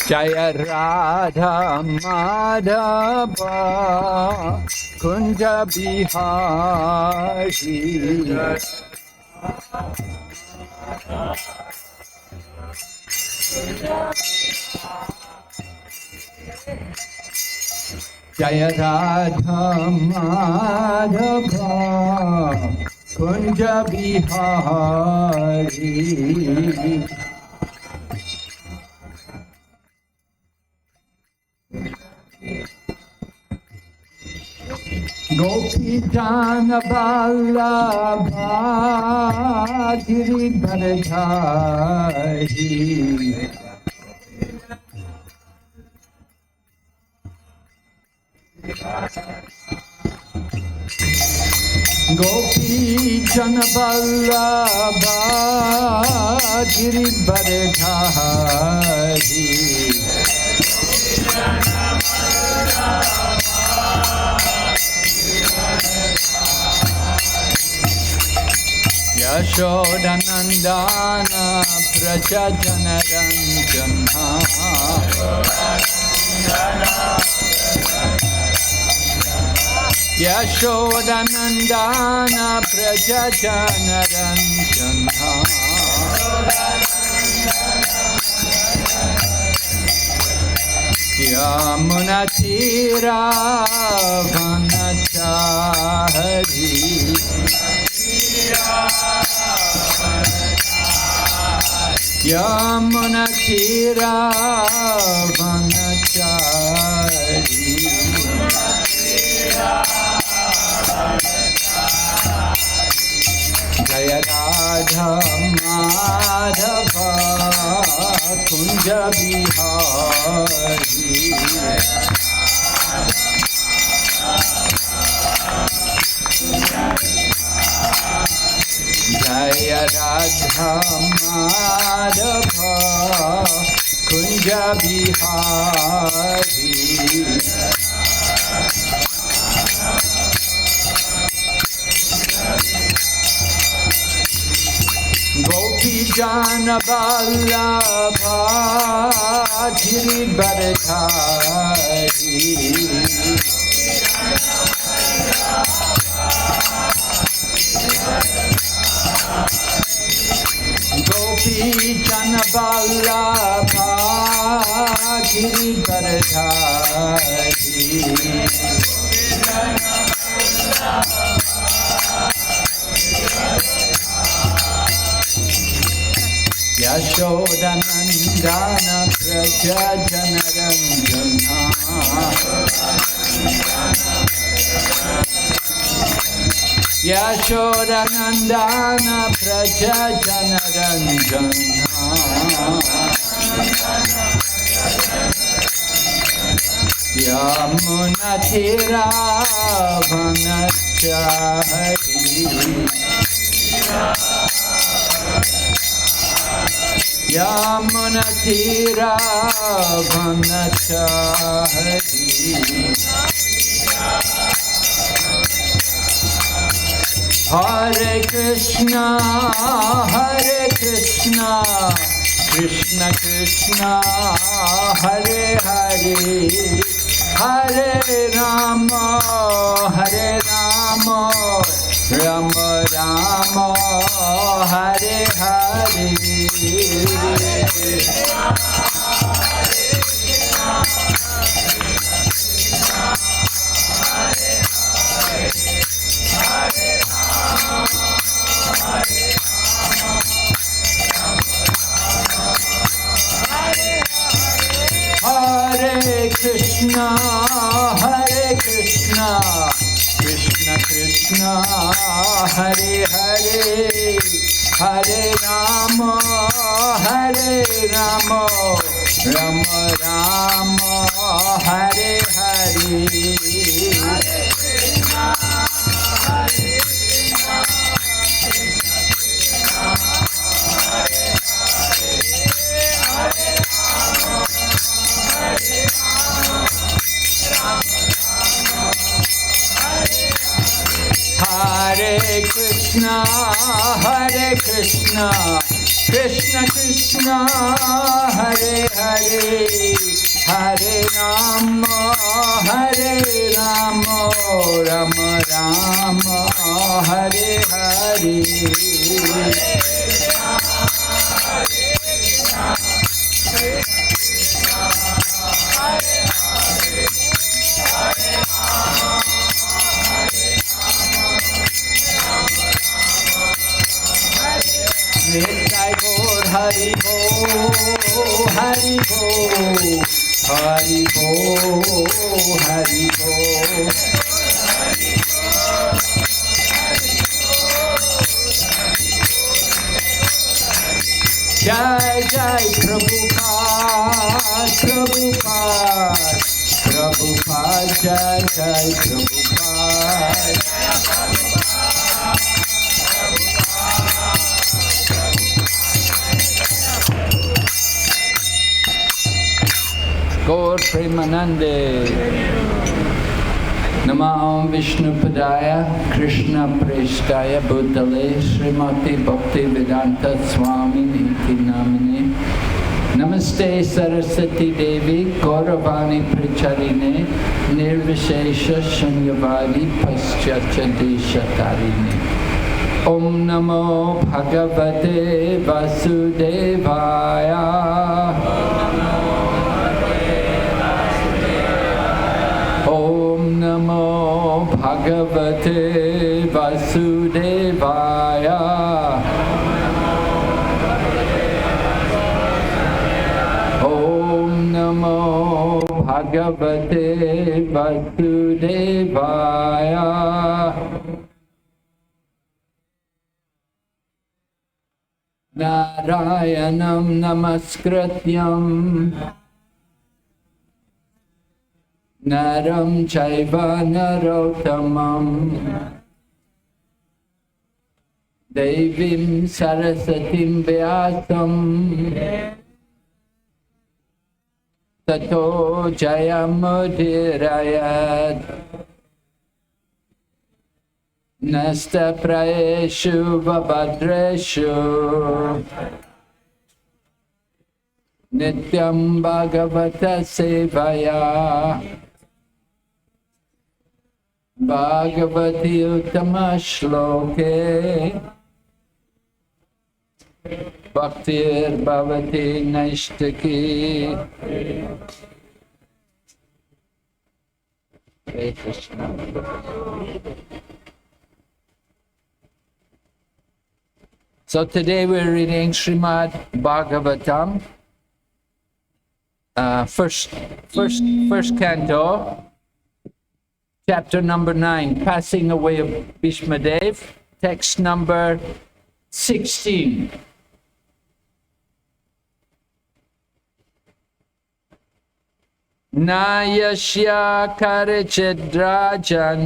Jaya Radha Madhava Kunja Bihari Jaya Radha Madhava Kunja Bihari Gopi Jana Vallabha Giridharadhari Gopi Jana Vallabha Giridharadhari Yashodanandana Praja Janaranjana Yashodanandana Praja Janaranjana Yamunatira Vanachari Yamunatira Vanachari Jaya Radha Madhava Kunja Bihari Jaya Radha Madhava Kunja Bihari Gopi Jana Vallabha Giridharadhari Gopi Jana Vallabha Giridharadhari Yashodanandana Praja Janaranjana Yashodanandana Praja Janaranjana Yamunatira Vanachari Yamunatira Vanachari Hare Krishna Krishna Krishna Hare Hare Hare Rama Rama Rama Hare Hare Hare Krishna Krishna Krishna Hare Hare Hare Rama Rama Rama Hare Hare Hare Krishna Krishna Krishna Hare Hare Hare Rama Rama Rama Hare Hare Nitai Gaur Hari Bo Hari Bo Hari Bo Hari Bo Jai Jai Prabhupada Prabhupada Prabhupada Jai Jai Prabhupada Gaur Premanande Namah Vishnu Padaya Krishna Preshtaya Bhutale Srimati Bhakti Vedanta Swami Niti Namine Namaste Saraswati Devi Gauravani Pracharine Nirvishesha Shunyavadi Paschatya Desha Tarine Om Namo Bhagavate Vasudevaya Om Namo Bhagavate Vasudevaya Om Namo Bhagavate Vasudevaya Narayanam Namaskrityam Naram Chaiva Narottamam Devim Sarasatim Vyasam Tato Jayamudirayat Nasta Praeshu Vabhadreshu Nityam Bhagavata Sevaya Bhagavati Uttama Shloke Bhaktir Bhavati Naishtaki Hare Krishna. So today we're reading Srimad Bhagavatam, first canto, chapter number 9, Passing Away of Bhishmadev, text number 16. Nayashya Karichidrajan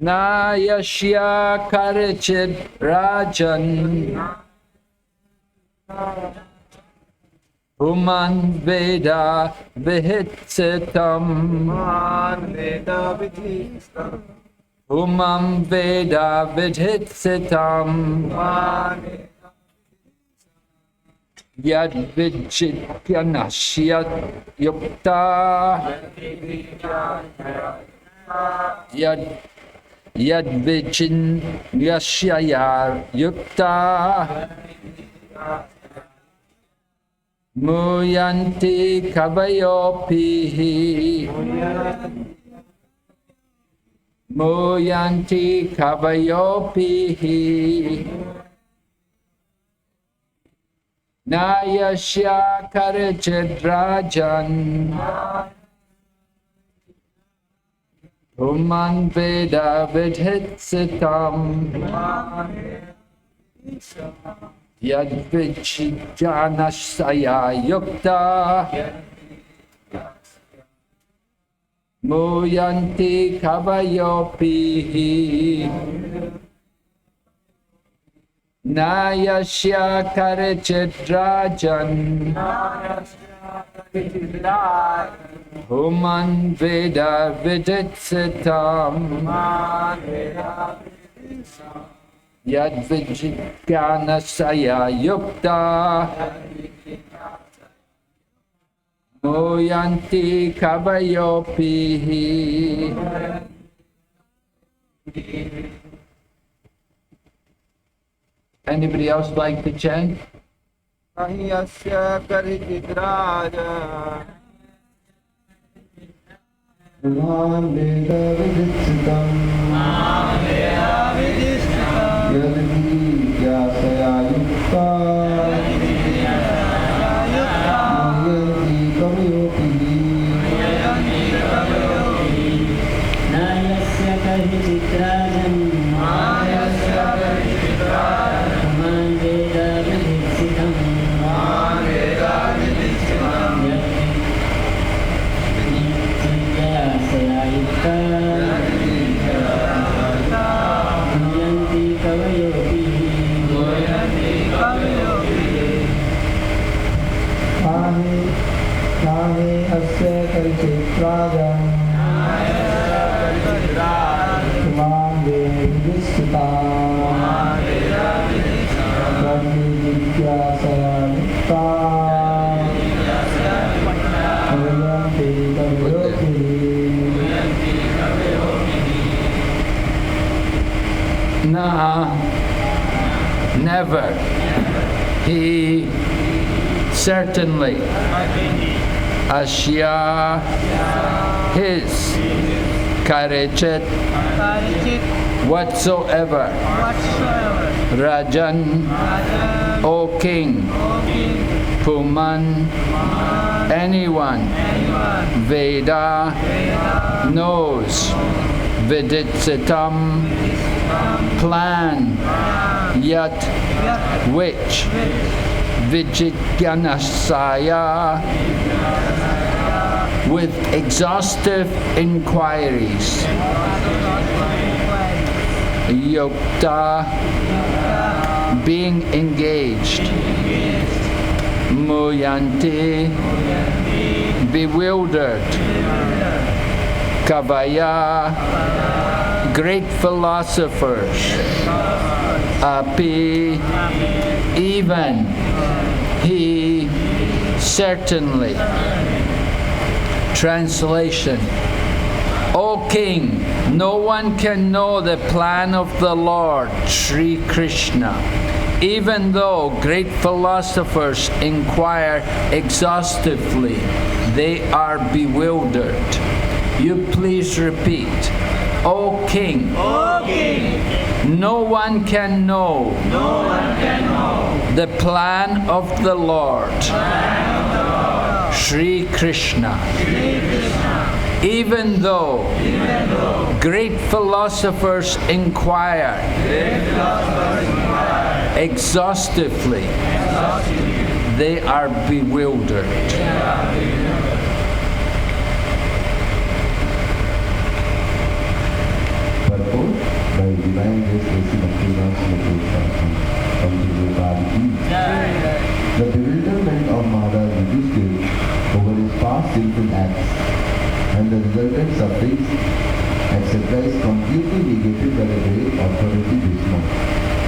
Nayashya Karichidrajan Human Veda Vihitsitam Humam Veda Vihitsitam Yad Vichityanasya Yukta Yad Vichityasya Yukta Muyanti Kavayopihi Muyanti Kavayopihi Nayashya Karichidrajan Human Veda Vidhitsitam Yad Vichityanasya Yukta Muyanti Kavayopihi Nayashya Karichidrajan Human Veda Viditsitam Yad Vijnanasaya Yukta Moyanti Kavayopihi. Anybody else like to chant? Ahiyasya Karichitraja Kuman Veda Viditsitam Yadvi Vyasaya Yukta Moyanti Kavayopihi. Nayasya Karichitrajan Kuman Veda Viditsitam Yukta Moyanti Kavayopihi. Nahe asya karichitrajan Kuman Veda Viditsitam Yadvi Vyasaya Yukta Moyanti Kavayopihi. Na, never. He, certainly. Asya, his. Karichit, whatsoever. Rajan, O king. Puman, anyone. Veda, knows. Viditsitam, plan. Yat, which. Vijnanasaya, with exhaustive inquiries. Yukta, being engaged. Muyanti, bewildered. Kavaya, great philosophers. Api, even. He, certainly. Translation. O King, no one can know the plan of the Lord, Sri Krishna, even though great philosophers inquire exhaustively. They are bewildered. You please repeat. O King, no one can know, the plan of the Lord, Sri Krishna, even though great philosophers inquire exhaustively, they are bewildered. Purport by Divine Grace A.C. Bhakti The bewilderment of Maharaj Yudhishthira over his past sinful acts and the resultant sufferings, etc. is completely negated by the great authority Bhishma,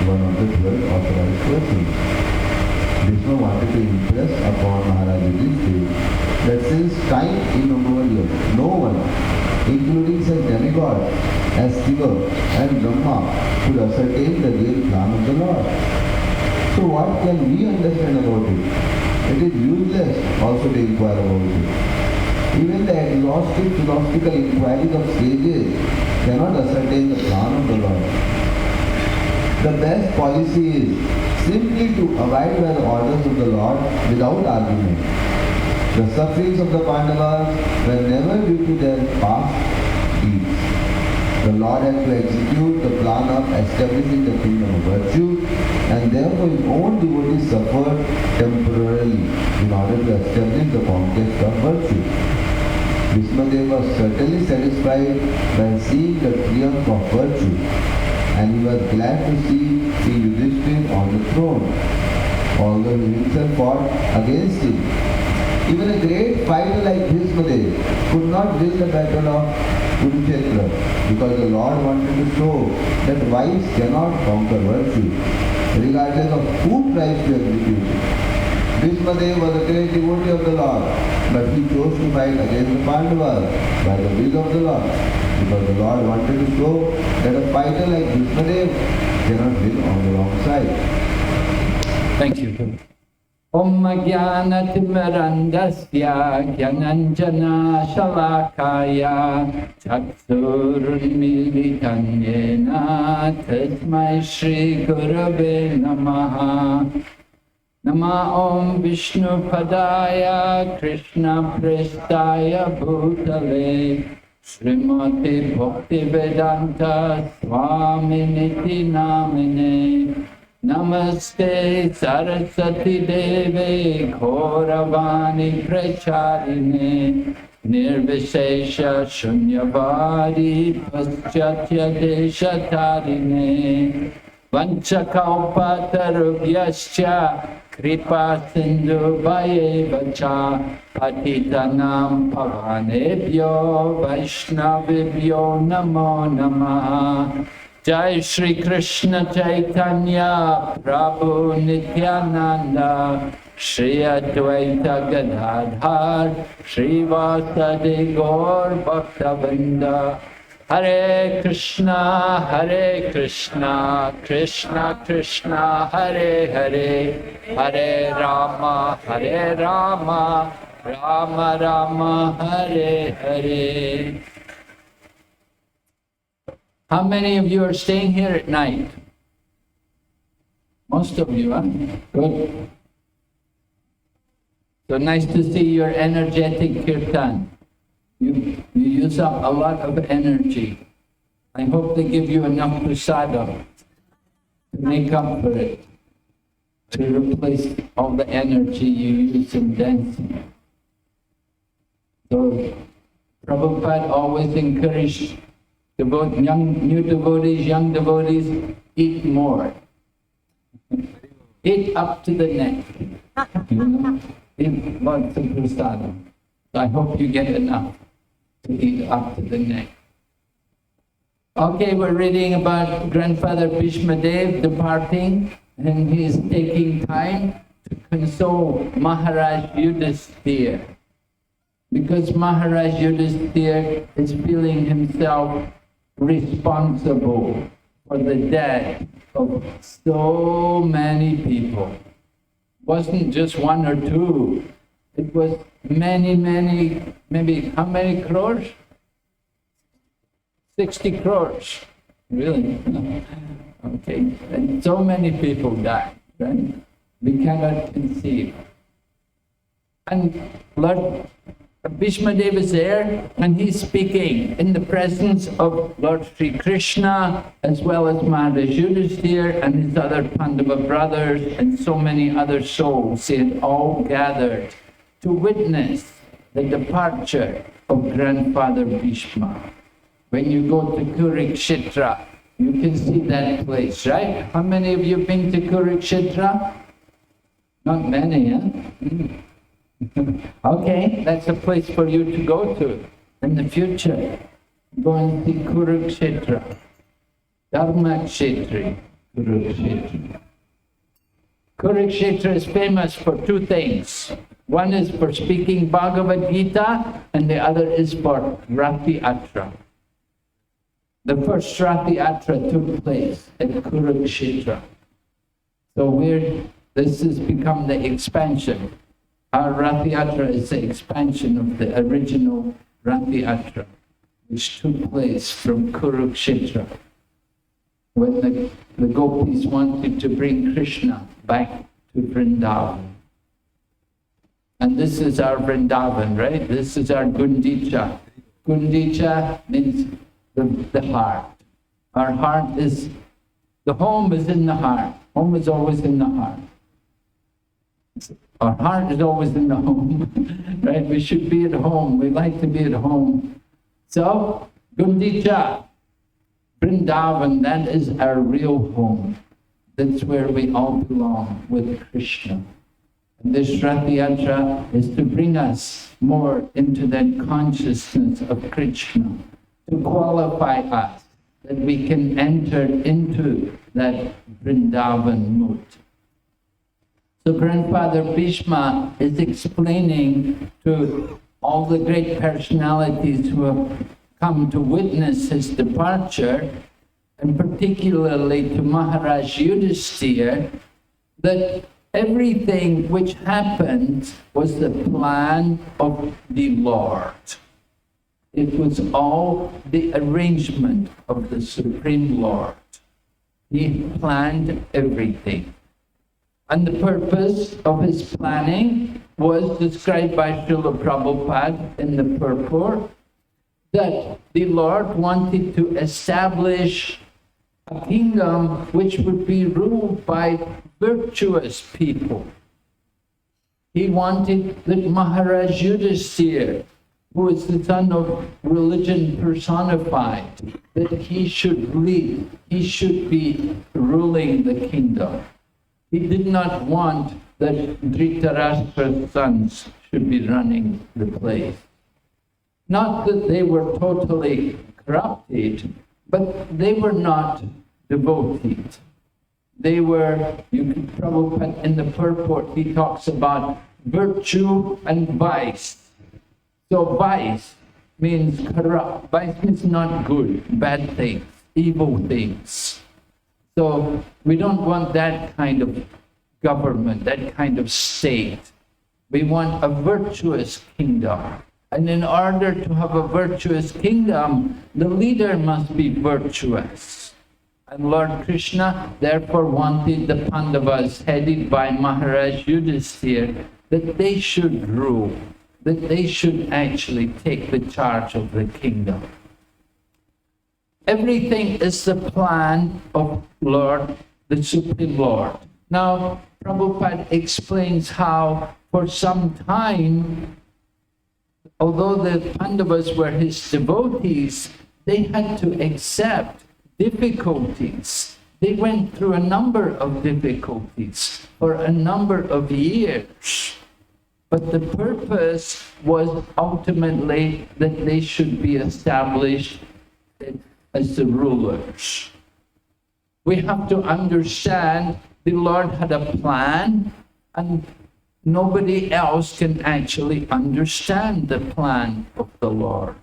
one of the 12 authorized persons. Bhishma wanted to impress upon Maharaj Yudhishthira that since time immemorial, no one, including such demigods as Shiva and Brahma, could ascertain the real plan of the Lord. So what can we understand about it? It is useless also to inquire about it. Even the exhaustive philosophical inquiries of sages cannot ascertain the plan of the Lord. The best policy is simply to abide by the orders of the Lord without argument. The sufferings of the Pandavas were never due to their past deeds. The Lord had to execute the plan of establishing the kingdom of virtue, and therefore his own devotees suffered temporarily in order to establish the conquest of virtue. Vishnudev was certainly satisfied by seeing the triumph of virtue, and he was glad to see King Yudhishthira on the throne, although he himself fought against him. Even a great fighter like Bhishmadev could not win the battle of Kurukshetra because the Lord wanted to show that wives cannot conquer virtue, regardless of who tries to execute it. Bhishmadev was a great devotee of the Lord, but he chose to fight against the Pandavas by the will of the Lord, because the Lord wanted to show that a fighter like Bhishmadev cannot win on the wrong side. Thank you. Om Jnana Timirandasya Jnananjana Shalakaya Chaksurunmilitan Yena Tasmai Shri Gurave Namaha. Nama Om Vishnu Padaya Krishna Prestaya Bhutale Srimati Bhakti Vedanta Swami Niti Namine Namaste Saraswati Deve Gauravani Pracharine Nirvishesha Shunyavadi Paschatya Deshatarine Vanchakalpatarubhyascha Kripa Sindhu Vayevacha Patitanam Pavanebhyo Vaishnavibhyo Namo Namaha. Jai Shri Krishna Chaitanya Prabhu Nityananda Shri Advaita Gadadhar Shri Vasadi Gaur Bhaktavinda. Hare Krishna Krishna Krishna Hare Hare Hare Rama Rama Rama Hare Hare. How many of you are staying here at night? Most of you, huh? Good. So nice to see your energetic kirtan. You use up a lot of energy. I hope they give you enough prasada to make up for it, to replace all the energy you use in dancing. So Prabhupada always encouraged new devotees, young devotees, eat more. Eat up to the neck. Eat lots of prasada. So I hope you get enough to eat up to the neck. Okay, we're reading about Grandfather Bhishmadev departing, and he's taking time to console Maharaj Yudhisthira, because Maharaj Yudhisthira is feeling himself responsible for the death of so many people. It wasn't just one or two. It was many, maybe how many crores? 60 crores, really. Okay, and so many people died, right? We cannot conceive. And Lord Bhishmadev is there, and he's speaking in the presence of Lord Sri Krishna, as well as Maharaj Yudhisthira and his other Pandava brothers, and so many other souls. They had all gathered to witness the departure of Grandfather Bhishma. When you go to Kurukshetra, you can see that place, right? How many of you have been to Kurukshetra? Not many, huh? Okay, that's a place for you to go to in the future. Go and see Kurukshetra. Dharmakshetri, Kurukshetra. Kurukshetra is famous for two things. One is for speaking Bhagavad Gita, and the other is for Rathi Yatra. The first Rathi Yatra took place at Kurukshetra. So this has become the expansion. Our Rathi Yatra is the expansion of the original Rathi Yatra, which took place from Kurukshetra, when the gopis wanted to bring Krishna back to Vrindavan. And this is our Vrindavan, right? This is our Gundicha. Gundicha means the heart. Our heart is, the home is in the heart. Home is always in the heart. Our heart is always in the home, right? We should be at home. We like to be at home. So, Gundicha, Vrindavan, that is our real home. That's where we all belong with Krishna. And this Rath Yatra is to bring us more into that consciousness of Krishna, to qualify us, that we can enter into that Vrindavan mood. So Grandfather Bhishma is explaining to all the great personalities who have come to witness his departure, and particularly to Maharaj Yudhisthira, that everything which happened was the plan of the Lord. It was all the arrangement of the Supreme Lord. He planned everything. And the purpose of his planning was described by Srila Prabhupada in the purport, that the Lord wanted to establish a kingdom which would be ruled by virtuous people. He wanted that Maharaj Yudhisthira, who is the son of religion personified, that he should lead, he should be ruling the kingdom. He did not want that Dhritarashtra's sons should be running the place. Not that they were totally corrupted, but they were not devoted. They were, Prabhupada in the purport, he talks about virtue and vice. So vice means corrupt. Vice means not good, bad things, evil things. So we don't want that kind of government, that kind of state. We want a virtuous kingdom. And in order to have a virtuous kingdom, the leader must be virtuous. And Lord Krishna therefore wanted the Pandavas, headed by Maharaj Yudhisthira, that they should rule, that they should actually take the charge of the kingdom. Everything is the plan of Lord, the Supreme Lord. Now, Prabhupada explains how for some time, although the Pandavas were his devotees, they had to accept difficulties. They went through a number of difficulties for a number of years. But the purpose was ultimately that they should be established as the rulers. We have to understand the Lord had a plan, and nobody else can actually understand the plan of the Lord.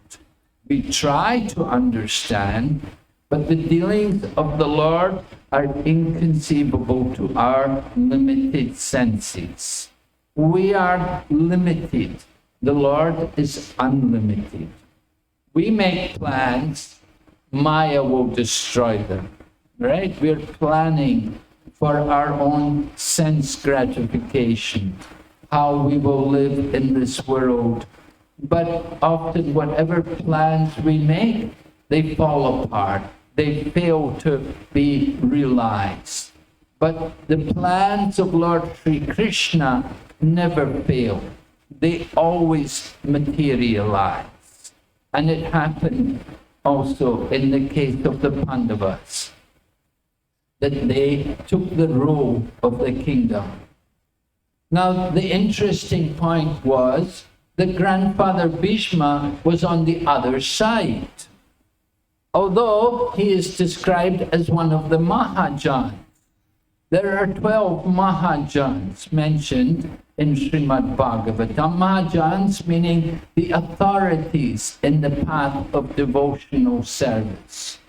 We try to understand, but the dealings of the Lord are inconceivable to our limited senses. We are limited. The Lord is unlimited. We make plans, Maya will destroy them, right? We're planning for our own sense gratification, how we will live in this world. But often whatever plans we make, they fall apart. They fail to be realized. But the plans of Lord Sri Krishna never fail. They always materialize. And it happened also in the case of the Pandavas, that they took the rule of the kingdom. Now, the interesting point was that Grandfather Bhishma was on the other side. Although he is described as one of the Mahajans, there are 12 Mahajans mentioned in Srimad Bhagavatam. Mahajans meaning the authorities in the path of devotional service.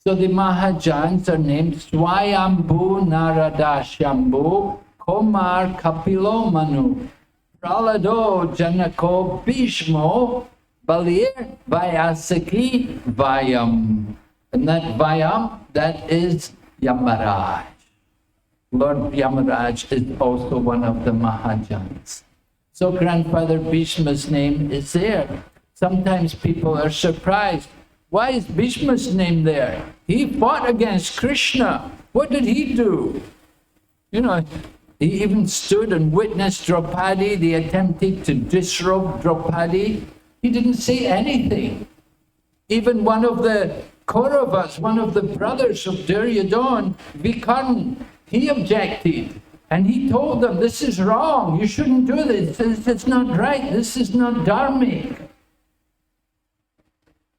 So the Mahajans are named Swayambhu Narada Shambhu, Kumar Kapilo Manu, Pralado Janako Bhishmo, Balir Vyasaki Vayam. And that Vayam, that is Yamaraj. Lord Yamaraj is also one of the Mahajans. So Grandfather Bhishma's name is there. Sometimes people are surprised. Why is Bhishma's name there? He fought against Krishna. What did he do? You know, he even stood and witnessed Draupadi. They attempted to disrobe Draupadi. He didn't say anything. Even one of the Kauravas, one of the brothers of Duryodhana, Vighna, he objected. And he told them, this is wrong. You shouldn't do this. It's not right. This is not dharmic.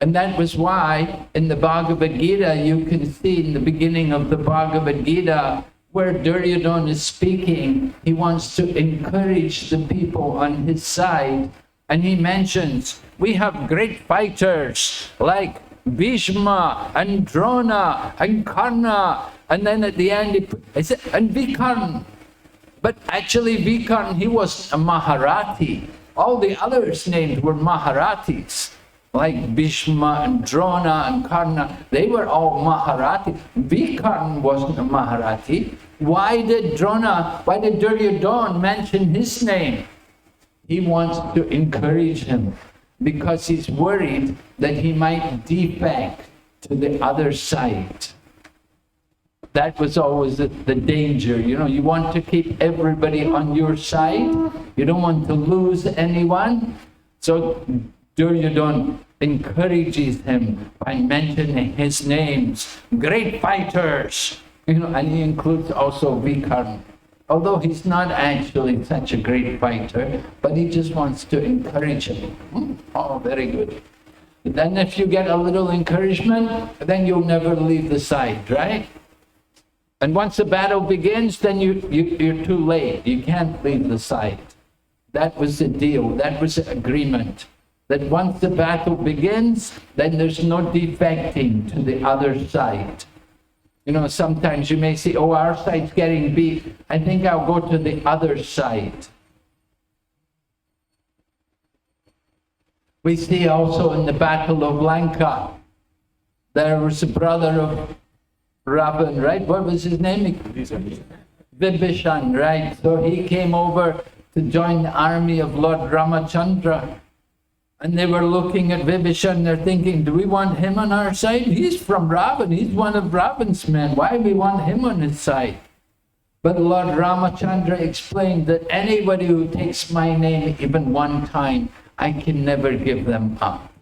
And that was why in the Bhagavad Gita, you can see in the beginning of the Bhagavad Gita, where Duryodhana is speaking, he wants to encourage the people on his side. And he mentions, we have great fighters like Bhishma and Drona and Karna. And then at the end, he said, and Vikarna. But actually Vikarna, he was a Maharathi. All the others named were Maharathis. Like Bhishma and Drona and Karna, they were all Maharathi. Vikarna wasn't a Maharathi. Why did Duryodhana mention his name? He wants to encourage him because he's worried that he might defect to the other side. That was always the danger. You know, you want to keep everybody on your side. You don't want to lose anyone. So Duryodhana encourages him by mentioning his names, great fighters, you know, and he includes also Vikarna. Although he's not actually such a great fighter, but he just wants to encourage him. Oh, very good. Then if you get a little encouragement, then you'll never leave the side, right? And once the battle begins, then you're too late. You can't leave the side. That was the deal. That was the agreement. That once the battle begins, then there's no defecting to the other side. You know, sometimes you may say, oh, our side's getting beat. I think I'll go to the other side. We see also in the Battle of Lanka, there was a brother of Ravan, right? What was his name? Vibhishan, right? So he came over to join the army of Lord Ramachandra. And they were looking at Vibhishan, they're thinking, do we want him on our side? He's from Ravan, he's one of Ravan's men. Why do we want him on his side? But Lord Ramachandra explained that anybody who takes my name even one time, I can never give them up.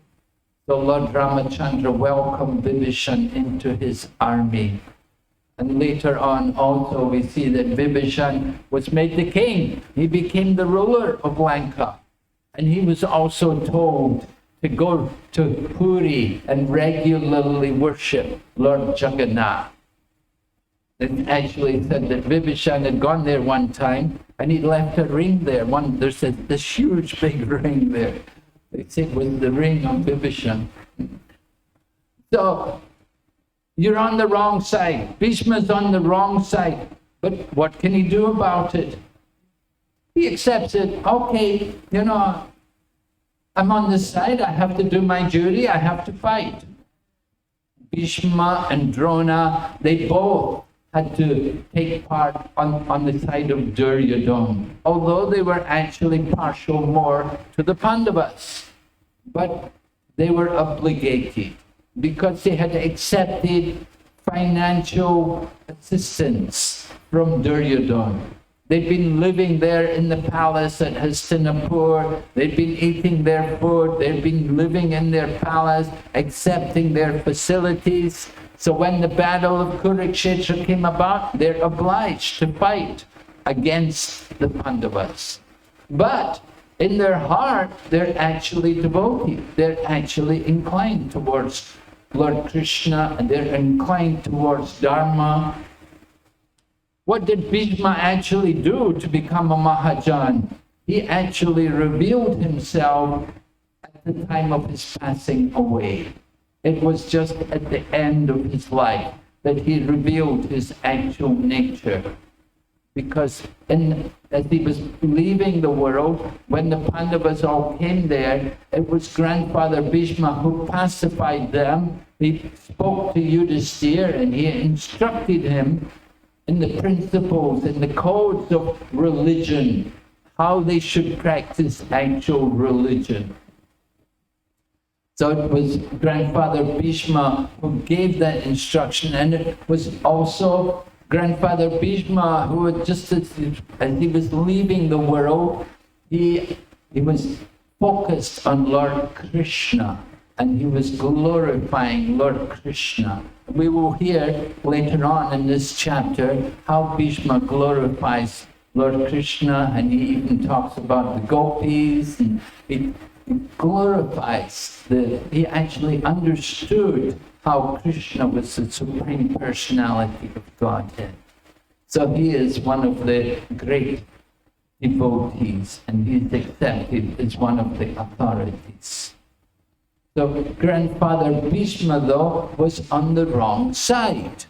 So Lord Ramachandra welcomed Vibhishan into his army. And later on also we see that Vibhishan was made the king. He became the ruler of Lanka. And he was also told to go to Puri and regularly worship Lord Jagannath. It actually said that Vibhishan had gone there one time and he left a ring there. There's this huge big ring there. They say it was the ring of Vibhishan. So, you're on the wrong side. Bhishma's on the wrong side. But what can he do about it? He accepts it. Okay, you know, I'm on this side. I have to do my duty. I have to fight. Bhishma and Drona, they both had to take part on the side of Duryodhana, although they were actually partial more to the Pandavas. But they were obligated because they had accepted financial assistance from Duryodhana. They'd been living there in the palace at Hastinapur. They'd been eating their food. They'd been living in their palace, accepting their facilities. So when the battle of Kurukshetra came about, they're obliged to fight against the Pandavas. But in their heart, they're actually devoted. They're actually inclined towards Lord Krishna, and they're inclined towards Dharma. What did Bhishma actually do to become a Mahajan? He actually revealed himself at the time of his passing away. It was just at the end of his life that he revealed his actual nature. Because as he was leaving the world, when the Pandavas all came there, it was grandfather Bhishma who pacified them. He spoke to Yudhisthira and he instructed him in the principles, in the codes of religion, how they should practice actual religion. So it was grandfather Bhishma who gave that instruction, and it was also grandfather Bhishma who had just as he was leaving the world, he was focused on Lord Krishna, and he was glorifying Lord Krishna. we will hear later on in this chapter how Bhishma glorifies Lord Krishna, and he even talks about the gopis, and he glorifies he actually understood how Krishna was the Supreme Personality of Godhead. So he is one of the great devotees, and he is accepted as one of the authorities. So grandfather Bhishma, though, was on the wrong side.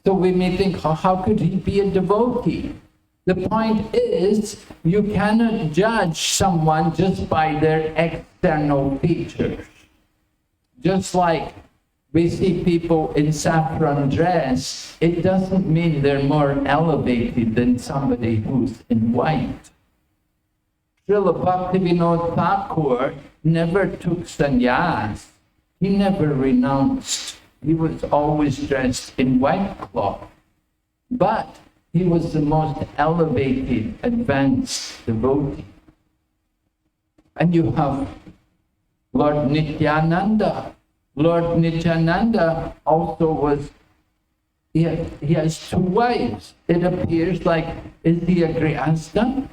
So we may think, how could he be a devotee? The point is, you cannot judge someone just by their external features. Just like we see people in saffron dress, it doesn't mean they're more elevated than somebody who's in white. Srila Bhaktivinoda Thakur never took sannyas. He never renounced. He was always dressed in white cloth. But he was the most elevated, advanced devotee. And you have Lord Nityananda. Lord Nityananda also was, he has two wives. It appears like, is he a Grihastha?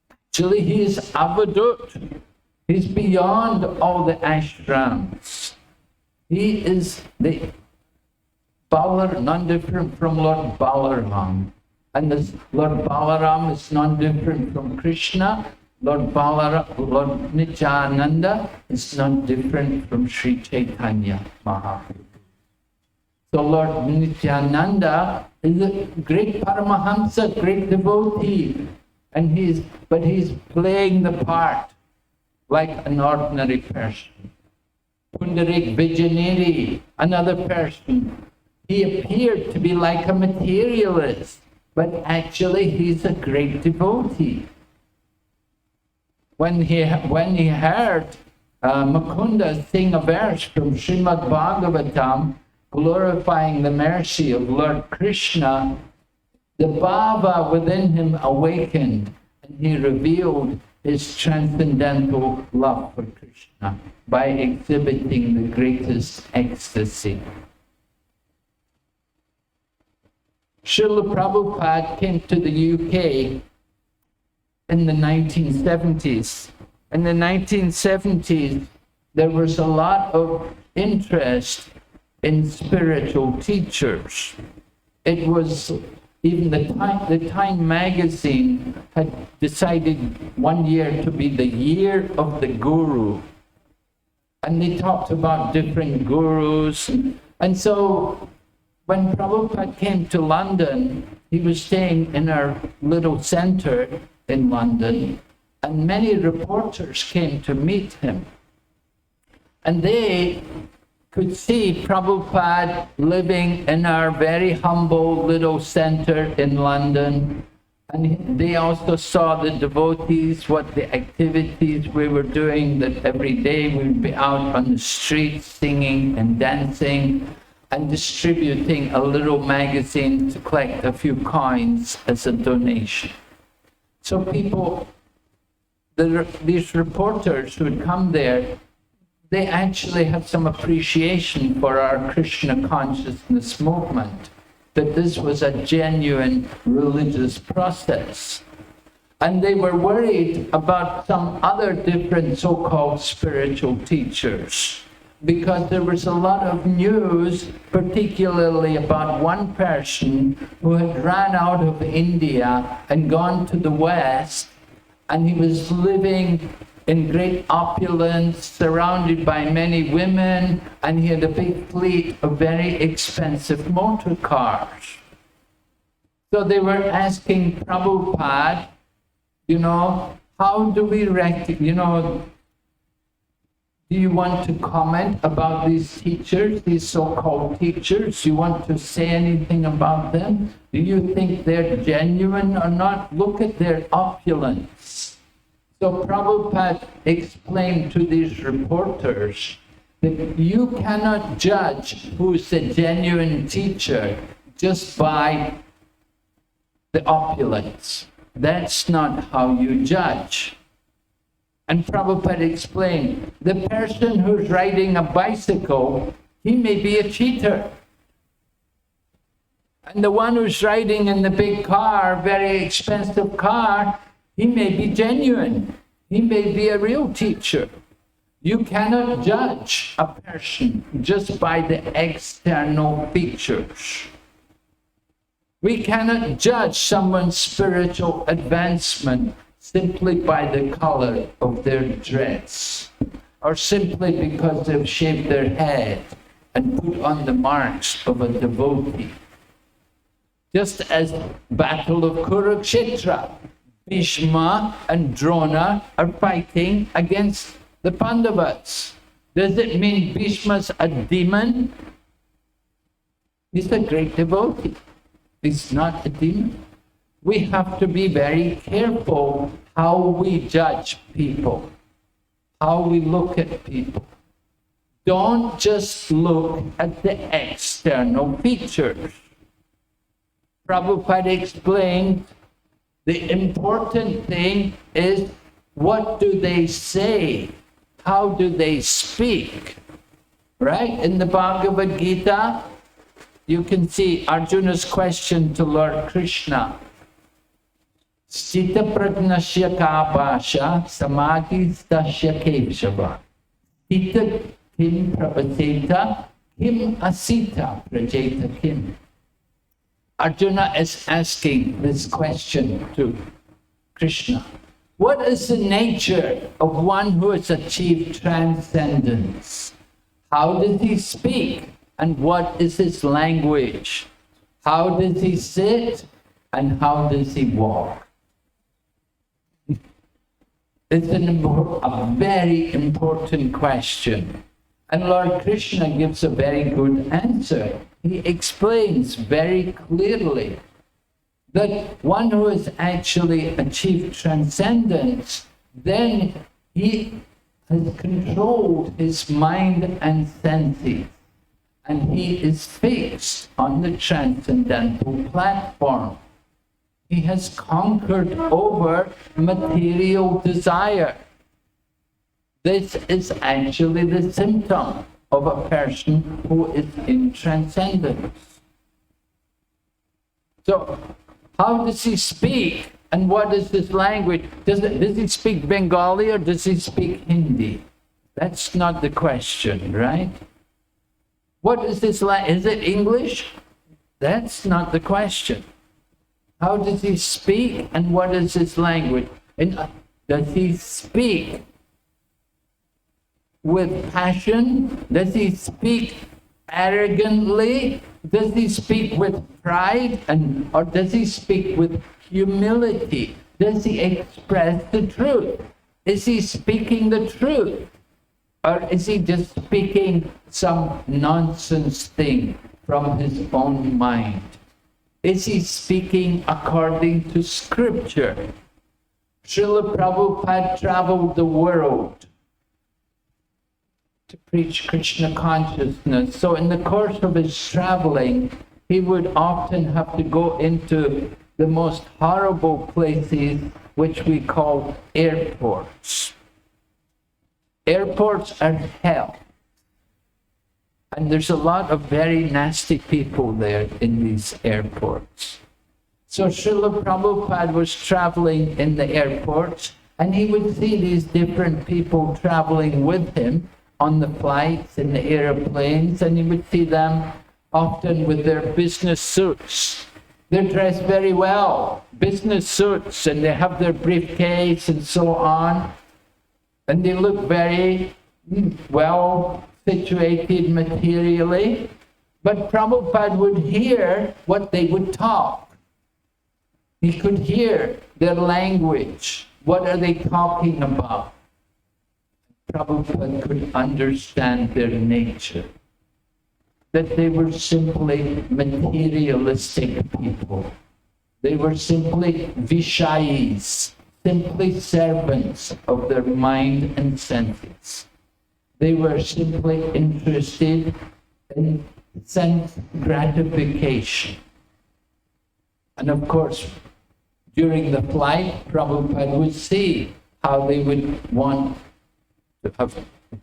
Actually, he is Avadut. He's beyond all the ashrams. He is the Balar, non-different from Lord Balaram. And this Lord Balaram is non-different from Krishna. Lord Nityananda is not different from Sri Chaitanya Mahaprabhu. So Lord Nityananda is a great Paramahamsa, great devotee. And he's playing the part like an ordinary person. Pundarik Vijayaniri, another person. He appeared to be like a materialist, but actually he's a great devotee. When he heard Mukunda sing a verse from Srimad Bhagavatam glorifying the mercy of Lord Krishna, the bhava within him awakened, and he revealed his transcendental love for Krishna by exhibiting the greatest ecstasy. Srila Prabhupada came to the UK in the 1970s. In the 1970s, there was a lot of interest in spiritual teachers. It was even the Time magazine had decided one year to be the year of the Guru. And they talked about different gurus. And so when Prabhupada came to London, he was staying in our little center in London, and many reporters came to meet him. And they could see Prabhupada living in our very humble little center in London. And they also saw the devotees, what the activities we were doing, that every day we would be out on the streets singing and dancing and distributing a little magazine to collect a few coins as a donation. So people, these reporters who had come there, they actually had some appreciation for our Krishna consciousness movement, that this was a genuine religious process. And they were worried about some other different so-called spiritual teachers, because there was a lot of news, particularly about one person who had ran out of India and gone to the West, and he was living in great opulence, surrounded by many women, and he had a big fleet of very expensive motor cars. So they were asking Prabhupada, how do we do you want to comment about these teachers, these so-called teachers? Do you want to say anything about them? Do you think they're genuine or not? Look at their opulence. So Prabhupada explained to these reporters that you cannot judge who's a genuine teacher just by the opulence. That's not how you judge. And Prabhupada explained, the person who's riding a bicycle he may be a cheater. And the one who's riding in the big car, very expensive car, he may be genuine. He may be a real teacher. You cannot judge a person just by the external features. We cannot judge someone's spiritual advancement simply by the color of their dress, or simply because they've shaved their head and put on the marks of a devotee. Just as Battle of Kurukshetra, Bhishma and Drona are fighting against the Pandavas. Does it mean Bhishma's a demon? He's a great devotee. He's not a demon. We have to be very careful how we judge people, how we look at people. Don't just look at the external features. Prabhupada explained the important thing is what do they say? How do they speak? Right? In the Bhagavad Gita, you can see Arjuna's question to Lord Krishna. Stita pragnasya ka bhasha samadhi stasya kevshava. Stita kim prabhaseta kim asita prajeta kim. Arjuna is asking this question to Krishna. What is the nature of one who has achieved transcendence? How does he speak? And what is his language? How does he sit? And how does he walk? It's a very important question. And Lord Krishna gives a very good answer. He explains very clearly that one who has actually achieved transcendence, then he has controlled his mind and senses, and he is fixed on the transcendental platform. He has conquered over material desire. This is actually the symptom of a person who is in transcendence. So, how does he speak and what is his language? Does he speak Bengali or does he speak Hindi? That's not the question, right? What is his language? Is it English? That's not the question. How does he speak and what is his language? And does he speak with passion? Does he speak arrogantly? Does he speak with pride? Or does he speak with humility? Does he express the truth? Is he speaking the truth? Or is he just speaking some nonsense thing from his own mind? Is he speaking according to scripture? Srila Prabhupada traveled the world to preach Krishna consciousness. So in the course of his traveling, he would often have to go into the most horrible places, which we call airports. Airports are hell. And there's a lot of very nasty people there in these airports. So Srila Prabhupada was traveling in the airports, and he would see these different people traveling with him on the flights, in the airplanes, and he would see them often with their business suits. They're dressed very well, business suits, and they have their briefcase and so on. And they look very well situated materially. But Prabhupada would hear what they would talk. He could hear their language. What are they talking about? Prabhupada could understand their nature. That they were simply materialistic people. They were simply vishayis, simply servants of their mind and senses. They were simply interested in sense gratification. And of course, during the flight, Prabhupada would see how they would want to have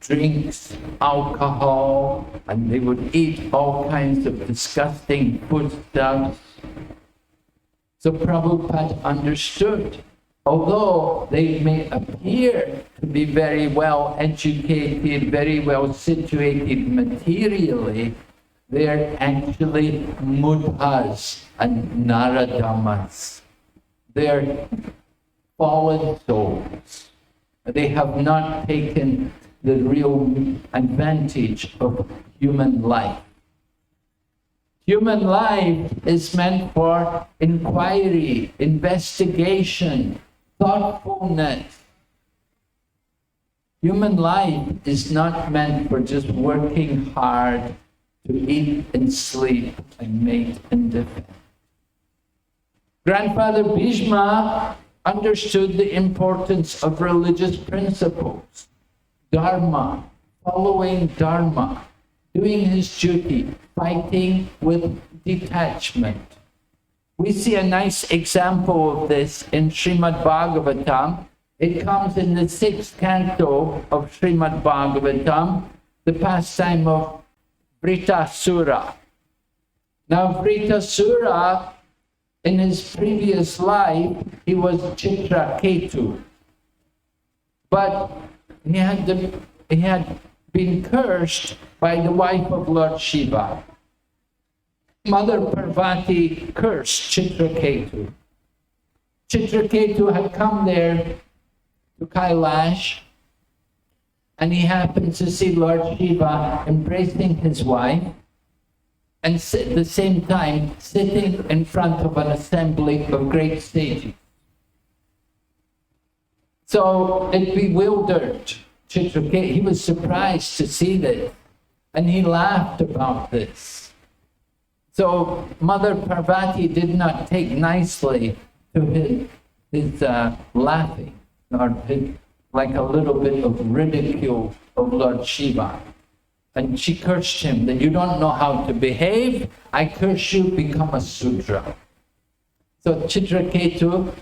drinks alcohol, and they would eat all kinds of disgusting foodstuffs. So Prabhupada understood, although they may appear to be very well educated, very well situated materially, they're actually mudhas and naradamas. They're fallen souls. They have not taken the real advantage of human life. Human life is meant for inquiry, investigation, thoughtfulness. Human life is not meant for just working hard to eat and sleep and mate and defend. Grandfather Bhishma understood the importance of religious principles, dharma, following dharma, doing his duty, fighting with detachment. We see a nice example of this in Srimad Bhagavatam. It comes in the 6th canto of Srimad Bhagavatam, the pastime of Vritasura. Now Vritasura, in his previous life, he was Chitraketu. But he had been cursed by the wife of Lord Shiva. Mother Parvati cursed Chitraketu. Chitraketu had come there to Kailash, and he happened to see Lord Shiva embracing his wife, and at the same time sitting in front of an assembly of great sages. So it bewildered Chitraketu. He was surprised to see this, and he laughed about this. So Mother Parvati did not take nicely to his laughing, or like a little bit of ridicule of Lord Shiva. And she cursed him that you don't know how to behave. I curse you, become a Sudra. So Chitraketu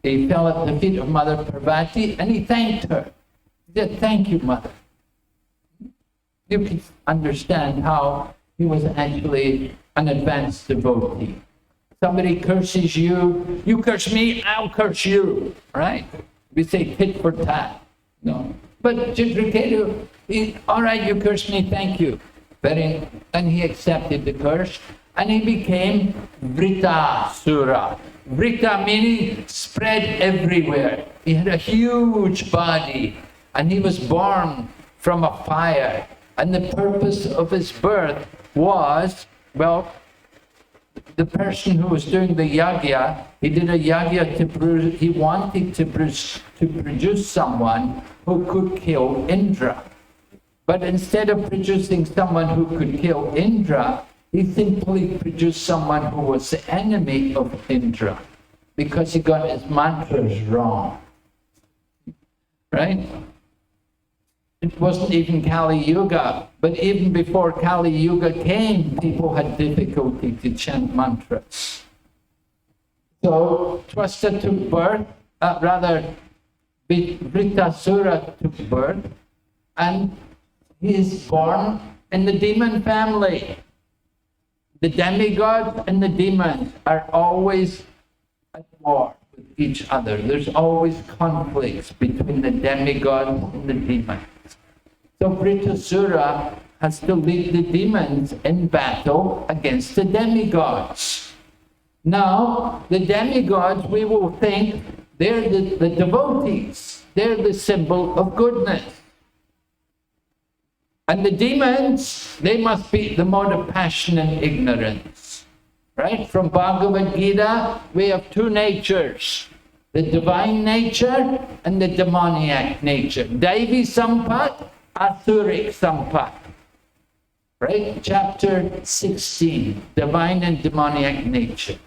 he fell at the feet of Mother Parvati and he thanked her. He said, "Thank you, Mother." You can understand how he was actually an advanced devotee. Somebody curses you, you curse me, I'll curse you, right? We say tit for tat. No. But Chitraketu, all right, you curse me, thank you. And he accepted the curse, and he became Vritasura. Vrita meaning spread everywhere. He had a huge body, and he was born from a fire. And the purpose of his birth was, well, the person who was doing the yagya, he did a yagya he wanted to produce someone who could kill Indra. But instead of producing someone who could kill Indra, he simply produced someone who was the enemy of Indra, because he got his mantras wrong. Right? It wasn't even Kali Yuga, but even before Kali Yuga came, people had difficulty to chant mantras. So Twasta took birth, Vritasura took birth, and he is born in the demon family. The demigods and the demons are always at war with each other. There's always conflicts between the demigods and the demons. So Vritasura has to lead the demons in battle against the demigods. Now, the demigods, we will think they're the devotees. They're the symbol of goodness. And the demons, they must be the mode of passion and ignorance. Right? From Bhagavad Gita, we have two natures. The divine nature and the demoniac nature. Daivi Sampat, Asurik Sampat. Right? Chapter 16, divine and demoniac nature.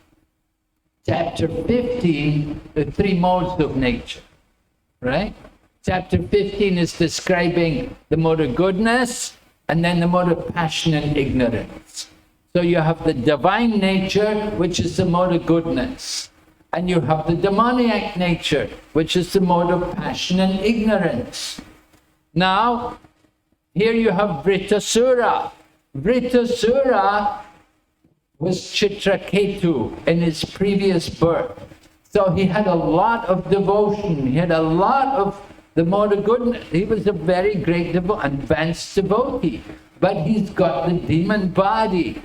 Chapter 15, the three modes of nature. Right? Chapter 15 is describing the mode of goodness and then the mode of passion and ignorance. So you have the divine nature, which is the mode of goodness. And you have the demoniac nature, which is the mode of passion and ignorance. Now, here you have Vritasura. Vritasura was Chitraketu in his previous birth. So he had a lot of devotion. He had a lot of the mode of goodness. He was a very great advanced devotee. But he's got the demon body.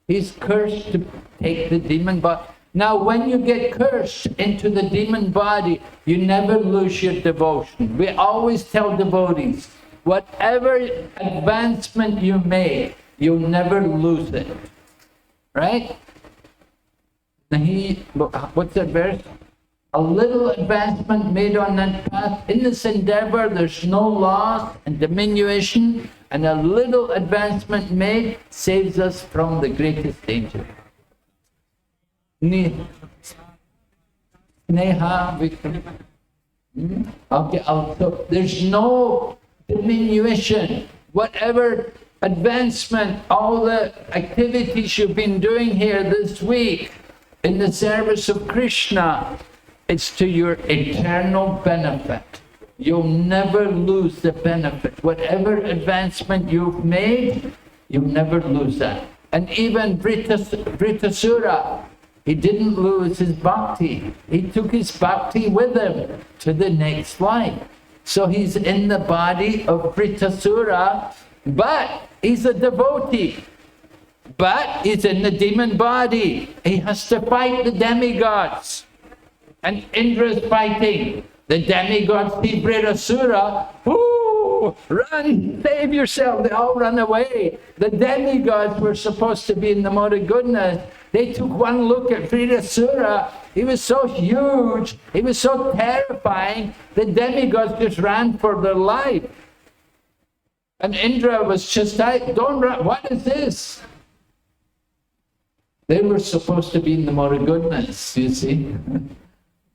He's cursed to take the demon body. Now, when you get cursed into the demon body, you never lose your devotion. We always tell devotees, whatever advancement you make, you'll never lose it. Right? What's that verse? A little advancement made on that path. In this endeavor, there's no loss and diminution, and a little advancement made saves us from the greatest danger. Sneha, Vikram. Okay, also, there's no diminution. Whatever advancement, all the activities you've been doing here this week in the service of Krishna, it's to your eternal benefit. You'll never lose the benefit. Whatever advancement you've made, you'll never lose that. And even Vritasura, he didn't lose his bhakti. He took his bhakti with him to the next life. So he's in the body of Vritasura, but he's a devotee. But he's in the demon body. He has to fight the demigods. And Indra is fighting. The demigods see Vritasura. Ooh, run, save yourself. They all run away. The demigods were supposed to be in the mode of goodness. They took one look at Vritasura. He was so huge. He was so terrifying. The demigods just ran for their life. And Indra was just like, don't run. What is this? They were supposed to be in the mode of goodness, you see.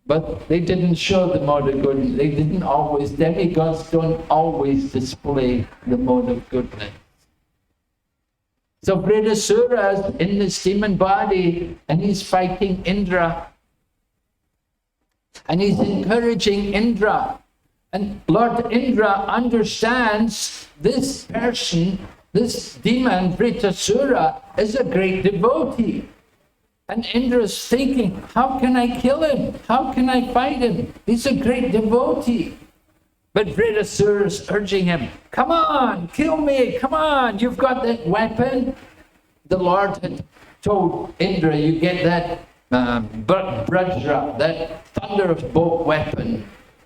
But they didn't show the mode of goodness. They didn't always, demigods don't always display the mode of goodness. So Vritasura is in this demon body and he's fighting Indra. And he's encouraging Indra. And Lord Indra understands this person, this demon Vritasura, is a great devotee. And Indra is thinking, how can I kill him? How can I fight him? He's a great devotee. But Vritasura is urging him, come on, kill me, come on, you've got that weapon. The Lord had told Indra, you get that Brajra, that thunderbolt weapon.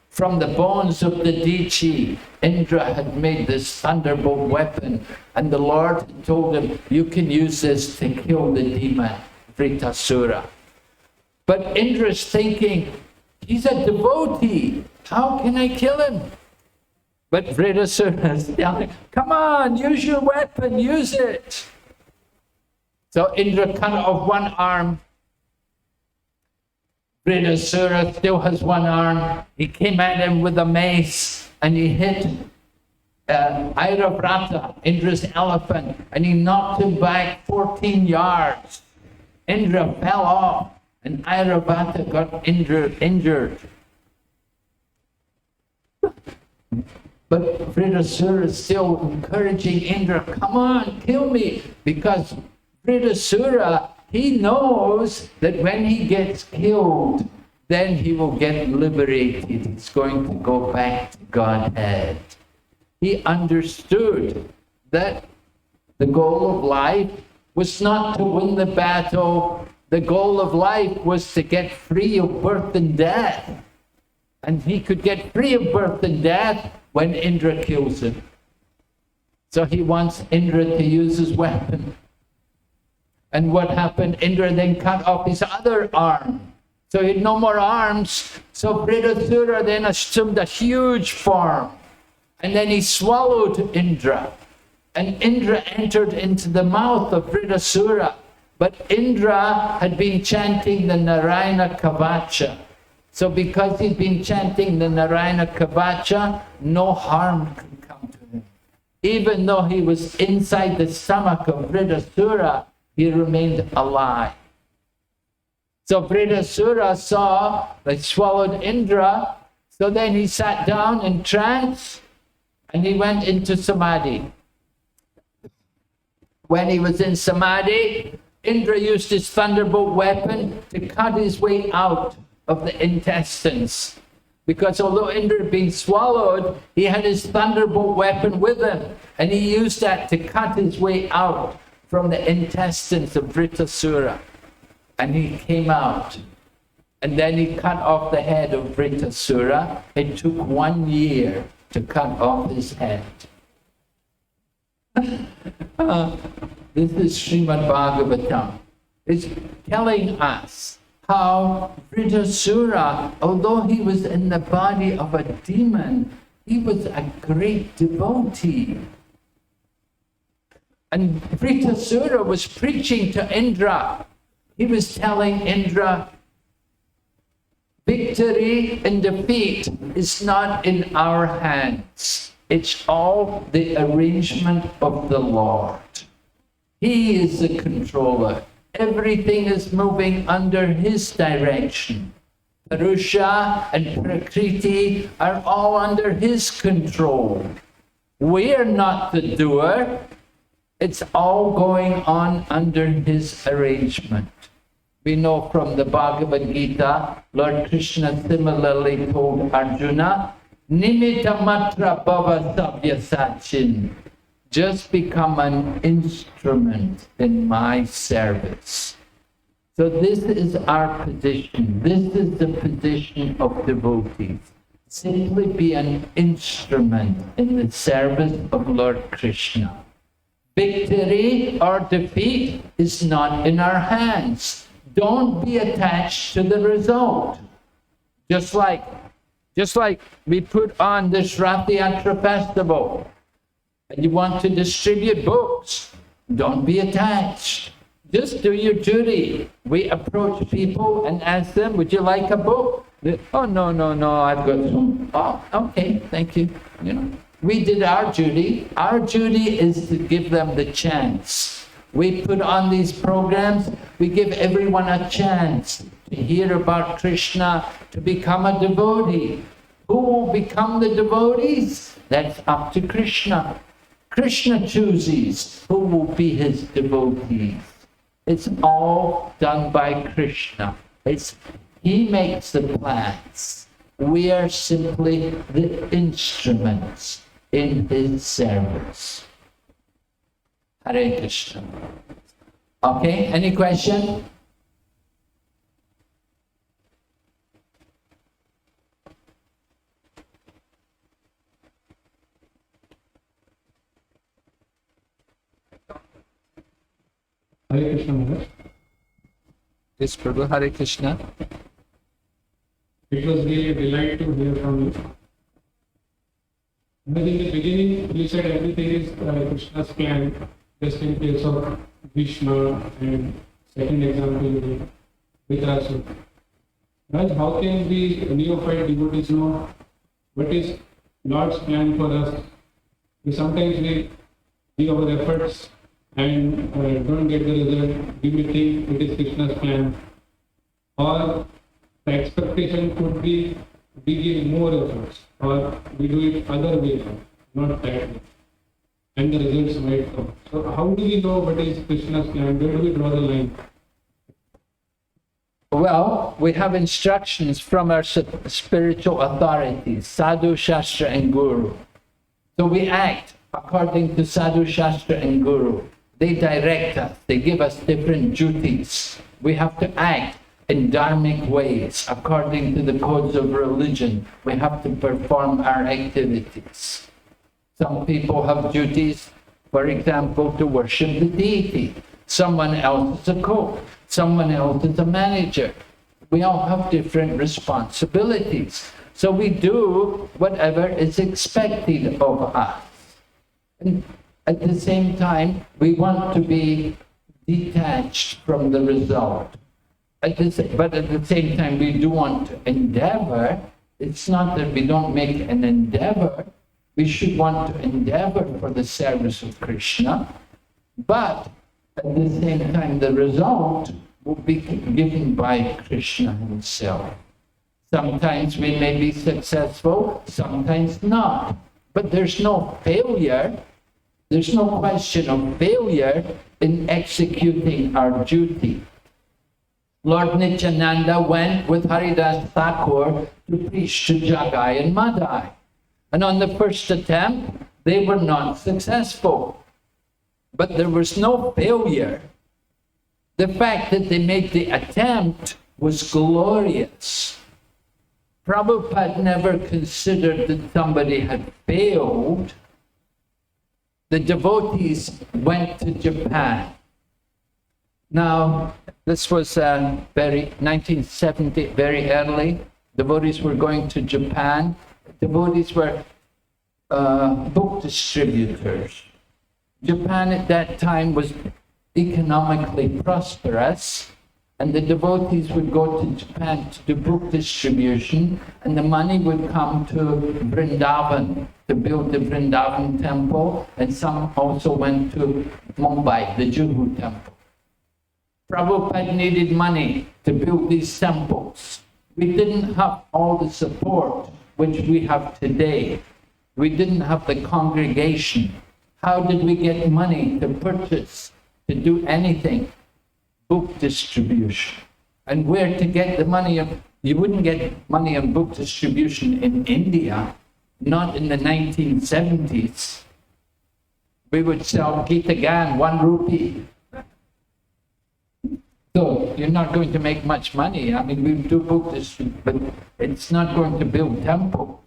From the bones of the Dichi, Indra had made this thunderbolt weapon. And the Lord had told him, you can use this to kill the demon, Vritasura. But Indra is thinking, he's a devotee. How can I kill him? But Vritasura is yelling, come on, use your weapon, use it. So Indra cut off one arm. Vritasura still has one arm. He came at him with a mace and he hit Airavrata, Indra's elephant, and he knocked him back 14 yards. Indra fell off and Airavrata got injured. But Vritasura is still encouraging Indra, come on, kill me, because Vritasura, he knows that when he gets killed, then he will get liberated. He's going to go back to Godhead. He understood that the goal of life was not to win the battle. The goal of life was to get free of birth and death. And he could get free of birth and death when Indra kills him. So he wants Indra to use his weapon. And what happened? Indra then cut off his other arm. So he had no more arms. So Vritasura then assumed a huge form. And then he swallowed Indra. And Indra entered into the mouth of Vritasura. But Indra had been chanting the Narayana Kavacha. So because he'd been chanting the Narayana Kavacha, no harm could come to him. Even though he was inside the stomach of Vritasura, he remained alive. So Vritrasura saw they swallowed Indra, so then he sat down in trance and he went into samadhi. When he was in samadhi, Indra used his thunderbolt weapon to cut his way out of the intestines. Because although Indra had been swallowed, he had his thunderbolt weapon with him. And he used that to cut his way out from the intestines of Vritrasura. And he came out. And then he cut off the head of Vritrasura. It took 1 year to cut off his head. This is Srimad Bhagavatam. It's telling us how Vritrasura, although he was in the body of a demon, he was a great devotee. And Vritrasura was preaching to Indra. He was telling Indra, victory and defeat is not in our hands. It's all the arrangement of the Lord. He is the controller. Everything is moving under his direction. Purusha and Prakriti are all under his control. We are not the doer. It's all going on under his arrangement. We know from the Bhagavad Gita, Lord Krishna similarly told Arjuna, Nimitta matra bhava savyasachin. Just become an instrument in my service. So this is our position. This is the position of devotees. Simply be an instrument in the service of Lord Krishna. Victory or defeat is not in our hands. Don't be attached to the result. Just like we put on this Rath Yatra festival. And you want to distribute books, don't be attached. Just do your duty. We approach people and ask them, would you like a book? They, oh, no, I've got some. Oh, okay, thank you. You know, we did our duty. Our duty is to give them the chance. We put on these programs, we give everyone a chance to hear about Krishna, to become a devotee. Who will become the devotees? That's up to Krishna. Krishna chooses who will be his devotees. It's all done by Krishna. He makes the plans. We are simply the instruments in his service. Hare Krishna. Okay, any question? Hare Krishna Maharaj. Yes, Prabhu, Hare Krishna. It was really a delight to hear from you. But in the beginning, you said everything is Krishna's plan, just in case of Vighna, and second example, Vighna. Raj, how can we neophyte devotees know what is Lord's plan for us? Sometimes we give our efforts and don't get the result. We may think it is Krishna's plan. Or the expectation could be we give more efforts, or we do it other way, not that way. And the results might come. So how do we know what is Krishna's plan? Where do we draw the line? Well, we have instructions from our spiritual authorities, Sadhu, Shastra, and Guru. So we act according to Sadhu, Shastra, and Guru. They direct us. They give us different duties. We have to act in dharmic ways according to the codes of religion. We have to perform our activities. Some people have duties, for example, to worship the deity. Someone else is a cook. Someone else is a manager. We all have different responsibilities. So we do whatever is expected of us. And at the same time, we want to be detached from the result. But at the same time, we do want to endeavor. It's not that we don't make an endeavor. We should want to endeavor for the service of Krishna. But at the same time, the result, will be given by Krishna himself. Sometimes we may be successful, sometimes not. But there's no failure. There's no question of failure in executing our duty. Lord Nityananda went with Haridas Thakur to preach to Jagai and Madai. And on the first attempt, they were not successful. But there was no failure. The fact that they made the attempt was glorious. Prabhupada never considered that somebody had failed. The devotees went to Japan. Now, this was 1970, very early. Devotees were going to Japan. Devotees were book distributors. Japan at that time was economically prosperous, and the devotees would go to Japan to do book distribution, and the money would come to Vrindavan to build the Vrindavan temple, and some also went to Mumbai, the Juhu temple. Prabhupada needed money to build these temples. We didn't have all the support which we have today. We didn't have the congregation. How did we get money to purchase, to do anything? Book distribution. And where to get the money? You wouldn't get money on book distribution in India, not in the 1970s. We would sell Gita Gan, 1 rupee. So you're not going to make much money. I mean, we do book distribution, but it's not going to build temples.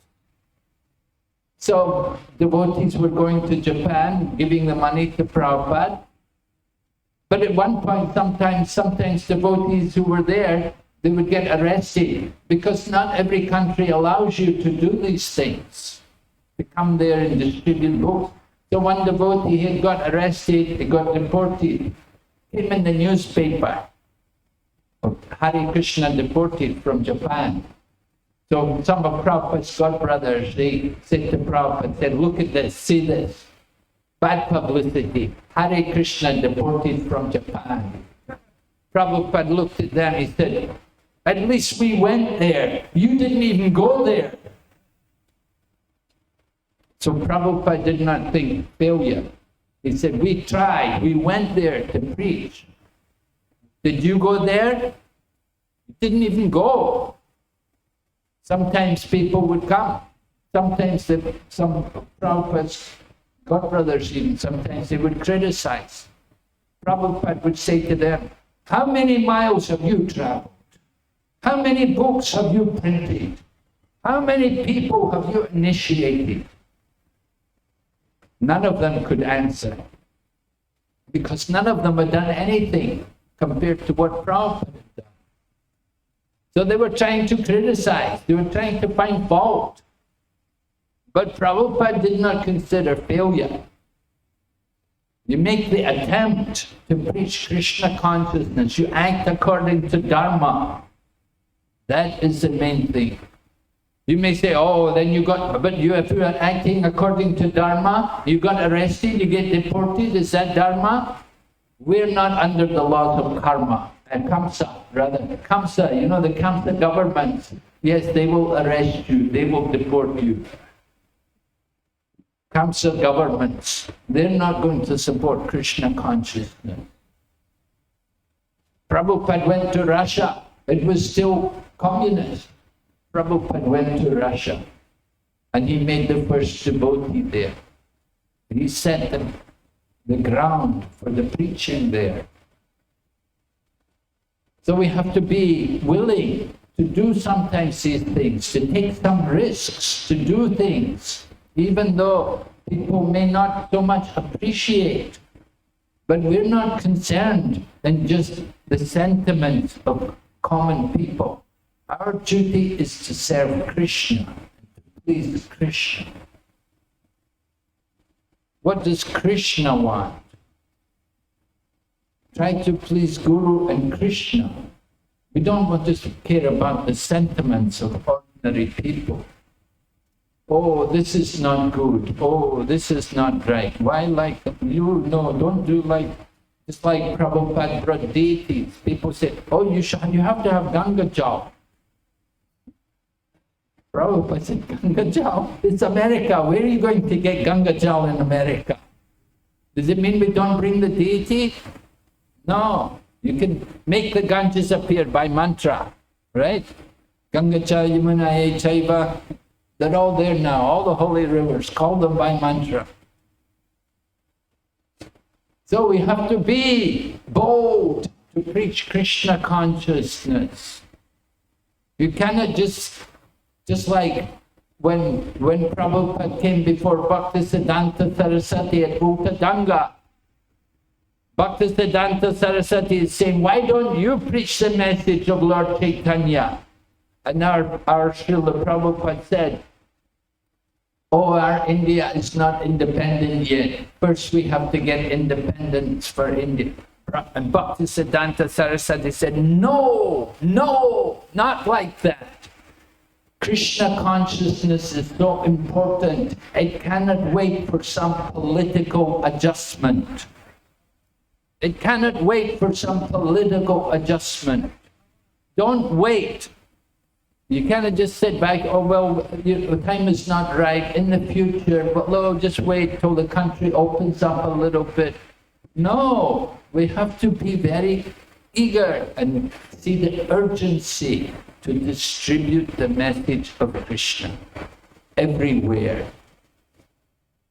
So devotees were going to Japan, giving the money to Prabhupada. But at one point, sometimes devotees who were there, they would get arrested, because not every country allows you to do these things, to come there and distribute books. So one devotee, he had got arrested, he got deported, came in the newspaper, Hare Krishna deported from Japan. So some of Prabhupada's godbrothers, they said to Prabhupada, said, look at this, see this. Bad publicity. Hare Krishna deported from Japan. Prabhupada looked at them, he said, at least we went there. You didn't even go there. So Prabhupada did not think failure. He said, we tried, we went there to preach. Did you go there? You didn't even go. Sometimes people would come. Sometimes some Prabhupada's godbrothers even, sometimes they would criticize. Prabhupada would say to them, how many miles have you traveled? How many books have you printed? How many people have you initiated? None of them could answer, because none of them had done anything compared to what Prabhupada had done. So they were trying to criticize, they were trying to find fault. But Prabhupada did not consider failure. You make the attempt to preach Krishna consciousness, you act according to Dharma. That is the main thing. You may say, oh, then if you are acting according to Dharma, you got arrested, you get deported, is that Dharma? We're not under the laws of karma. Kamsa, rather. Kamsa, you know the Kamsa governments. Yes, they will arrest you, they will deport you. Kamsa governments, they're not going to support Krishna consciousness. Prabhupada went to Russia. It was still communist. Prabhupada went to Russia and he made the first devotee there. He set the ground for the preaching there. So we have to be willing to do sometimes these things, to take some risks, to do things, even though people may not so much appreciate. But we're not concerned in just the sentiments of common people. Our duty is to serve Krishna, to please Krishna. What does Krishna want? Try to please Guru and Krishna. We don't want to care about the sentiments of ordinary people. Oh, this is not good. Oh, this is not right. Why like you? No, don't do like Just like Prabhupada brought deities. People say, oh, you have to have Ganga Jal. Prabhupada said, Ganga Jal? It's America. Where are you going to get Ganga Jal in America? Does it mean we don't bring the deity? No. You can make the Ganges appear by mantra, right? Ganga Cha Yamunaye Chaiva. They're all there now, all the holy rivers. Call them by mantra. So we have to be bold to preach Krishna consciousness. You cannot just like when Prabhupada came before Bhaktisiddhanta Saraswati at Uttadanga, Bhaktisiddhanta Saraswati is saying, why don't you preach the message of Lord Chaitanya? And our Srila Prabhupada said, oh, our India is not independent yet. First we have to get independence for India. And Bhaktisiddhanta Saraswati said, no, not like that. Krishna consciousness is so important. It cannot wait for some political adjustment. It cannot wait for some political adjustment. Don't wait. You cannot just sit back, oh, well, the time is not right in the future, but no, just wait till the country opens up a little bit. No, we have to be very eager and see the urgency to distribute the message of Krishna everywhere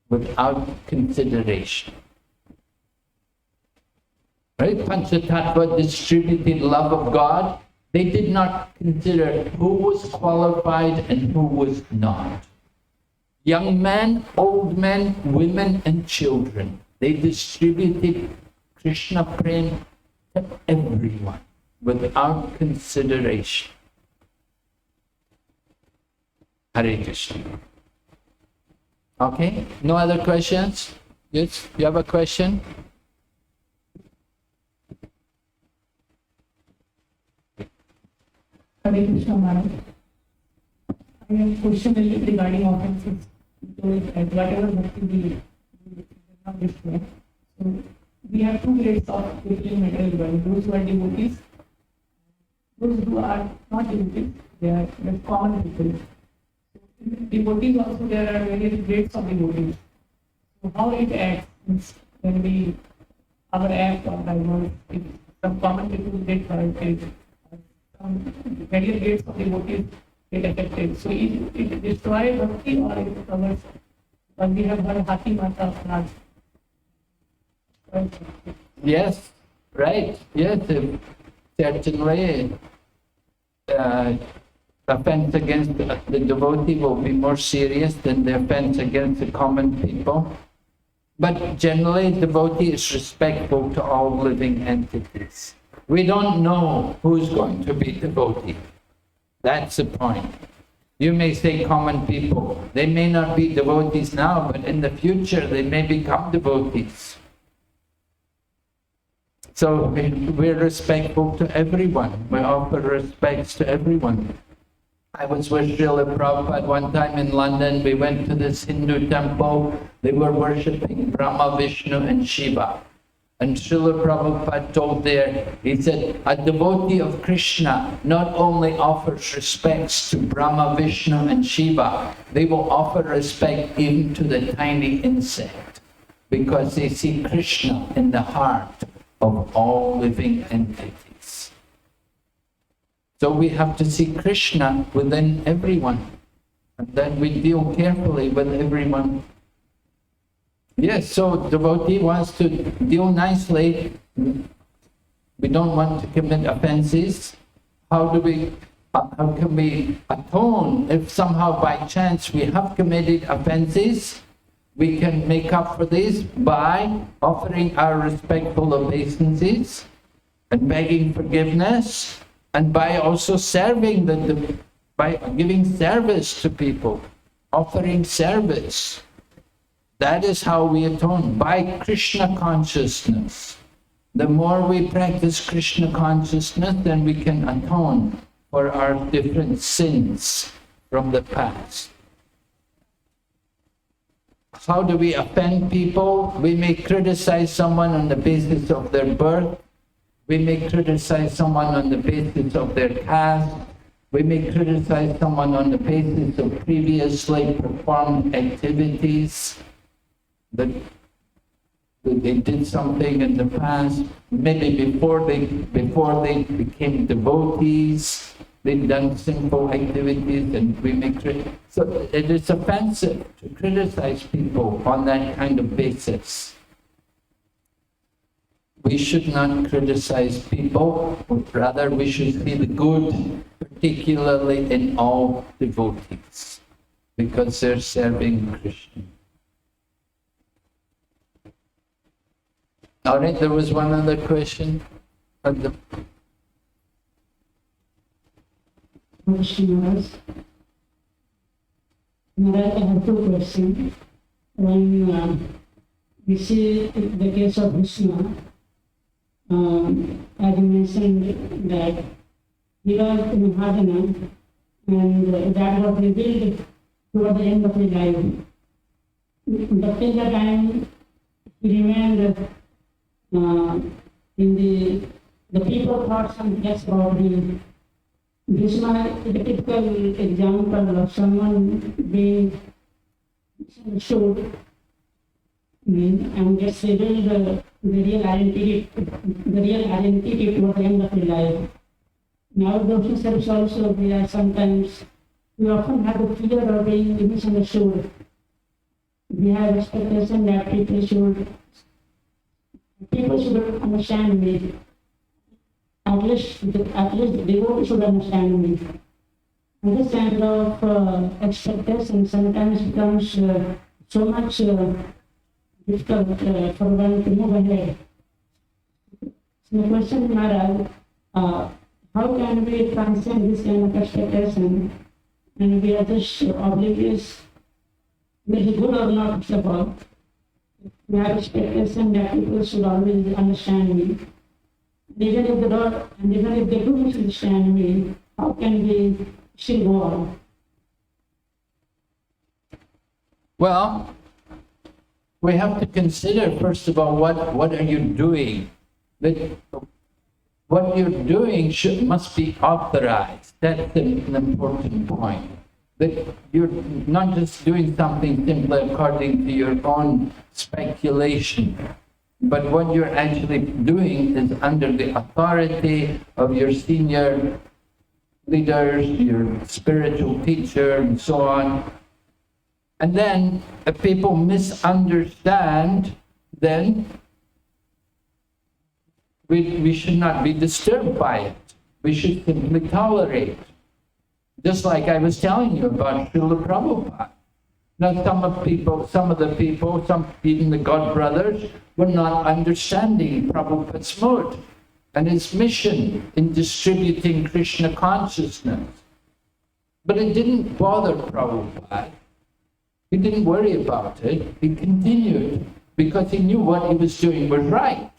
without consideration. Right? Panchatattva distributed love of God. They did not consider who was qualified and who was not. Young men, old men, women and children. They distributed Krishna Prem to everyone without consideration. Hare Krishna. Okay, no other questions? Yes, you have a question? Hare Krishna Maharaj. I have a question regarding offenses. So, whatever bhakti we not destroy. So, we have two grades of Christian material world. Those who are devotees, those who are not devotees, they are the common people. So, in devotees also there are various grades of devotees. So, how it acts when we, our act or diverse, if some common people get hurt, various grades of devotees get affected. So it destroys bhakti or it covers? But we have heard Hati Mata Raj. Yes, right. Yes, certainly offense against the devotee will be more serious than the offense against the common people. But generally, devotee is respectful to all living entities. We don't know who's going to be devotee. That's the point. You may say common people. They may not be devotees now, but in the future they may become devotees. So we're respectful to everyone. We offer respects to everyone. I was with Srila Prabhupada one time in London. We went to this Hindu temple. They were worshipping Brahma, Vishnu and Shiva. And Srila Prabhupada told there, he said, a devotee of Krishna not only offers respects to Brahma, Vishnu and Shiva, they will offer respect even to the tiny insect, because they see Krishna in the heart of all living entities. So we have to see Krishna within everyone, and then we deal carefully with everyone. Yes, so devotee wants to deal nicely. We don't want to commit offenses. How can we atone if somehow by chance we have committed offenses? We can make up for this by offering our respectful obeisances and begging forgiveness, and by also serving by giving service to people, offering service. That is how we atone, by Krishna consciousness. The more we practice Krishna consciousness, then we can atone for our different sins from the past. how do we offend people? We may criticize someone on the basis of their birth. We may criticize someone on the basis of their caste. We may criticize someone on the basis of previously performed activities, that they did something in the past, maybe before they became devotees, they've done sinful activities, and we may so it is offensive to criticize people on that kind of basis. We should not criticize people, but rather we should see the good, particularly in all devotees, because they're serving Krishna. All right, there was one other question. Question was, I have two questions. One, we see the case of Vighna, as you mentioned that he was in Vighna, and that was revealed toward the end of his life. But till the time he remained in the people thought some less about him. Vighna is a typical example of someone being misunderstood and gets revealed the real identity toward the end of his life. In our devotional service also, we often have the fear of being misunderstood. We have expectation that people should understand me. At least the devotee should understand me. And this kind of expectation sometimes becomes so much difficult for one to move ahead. So the question is, Maharaj, how can we transcend this kind of expectation and we are just oblivious, whether good or not, first of all? We have expectation that people should always understand me. Even if they don't, and even if they do misunderstand me, how can we still go on? Well, we have to consider, first of all, what are you doing? That what you're doing must be authorized. That's an important point. That you're not just doing something simply according to your own speculation, but what you're actually doing is under the authority of your senior leaders, your spiritual teacher, and so on. And then, if people misunderstand, then we should not be disturbed by it. We should simply tolerate. Just like I was telling you about Srila Prabhupada. Now some of the people, even the God brothers, were not understanding Prabhupada's mood and his mission in distributing Krishna consciousness. But it didn't bother Prabhupada. He didn't worry about it. He continued because he knew what he was doing was right,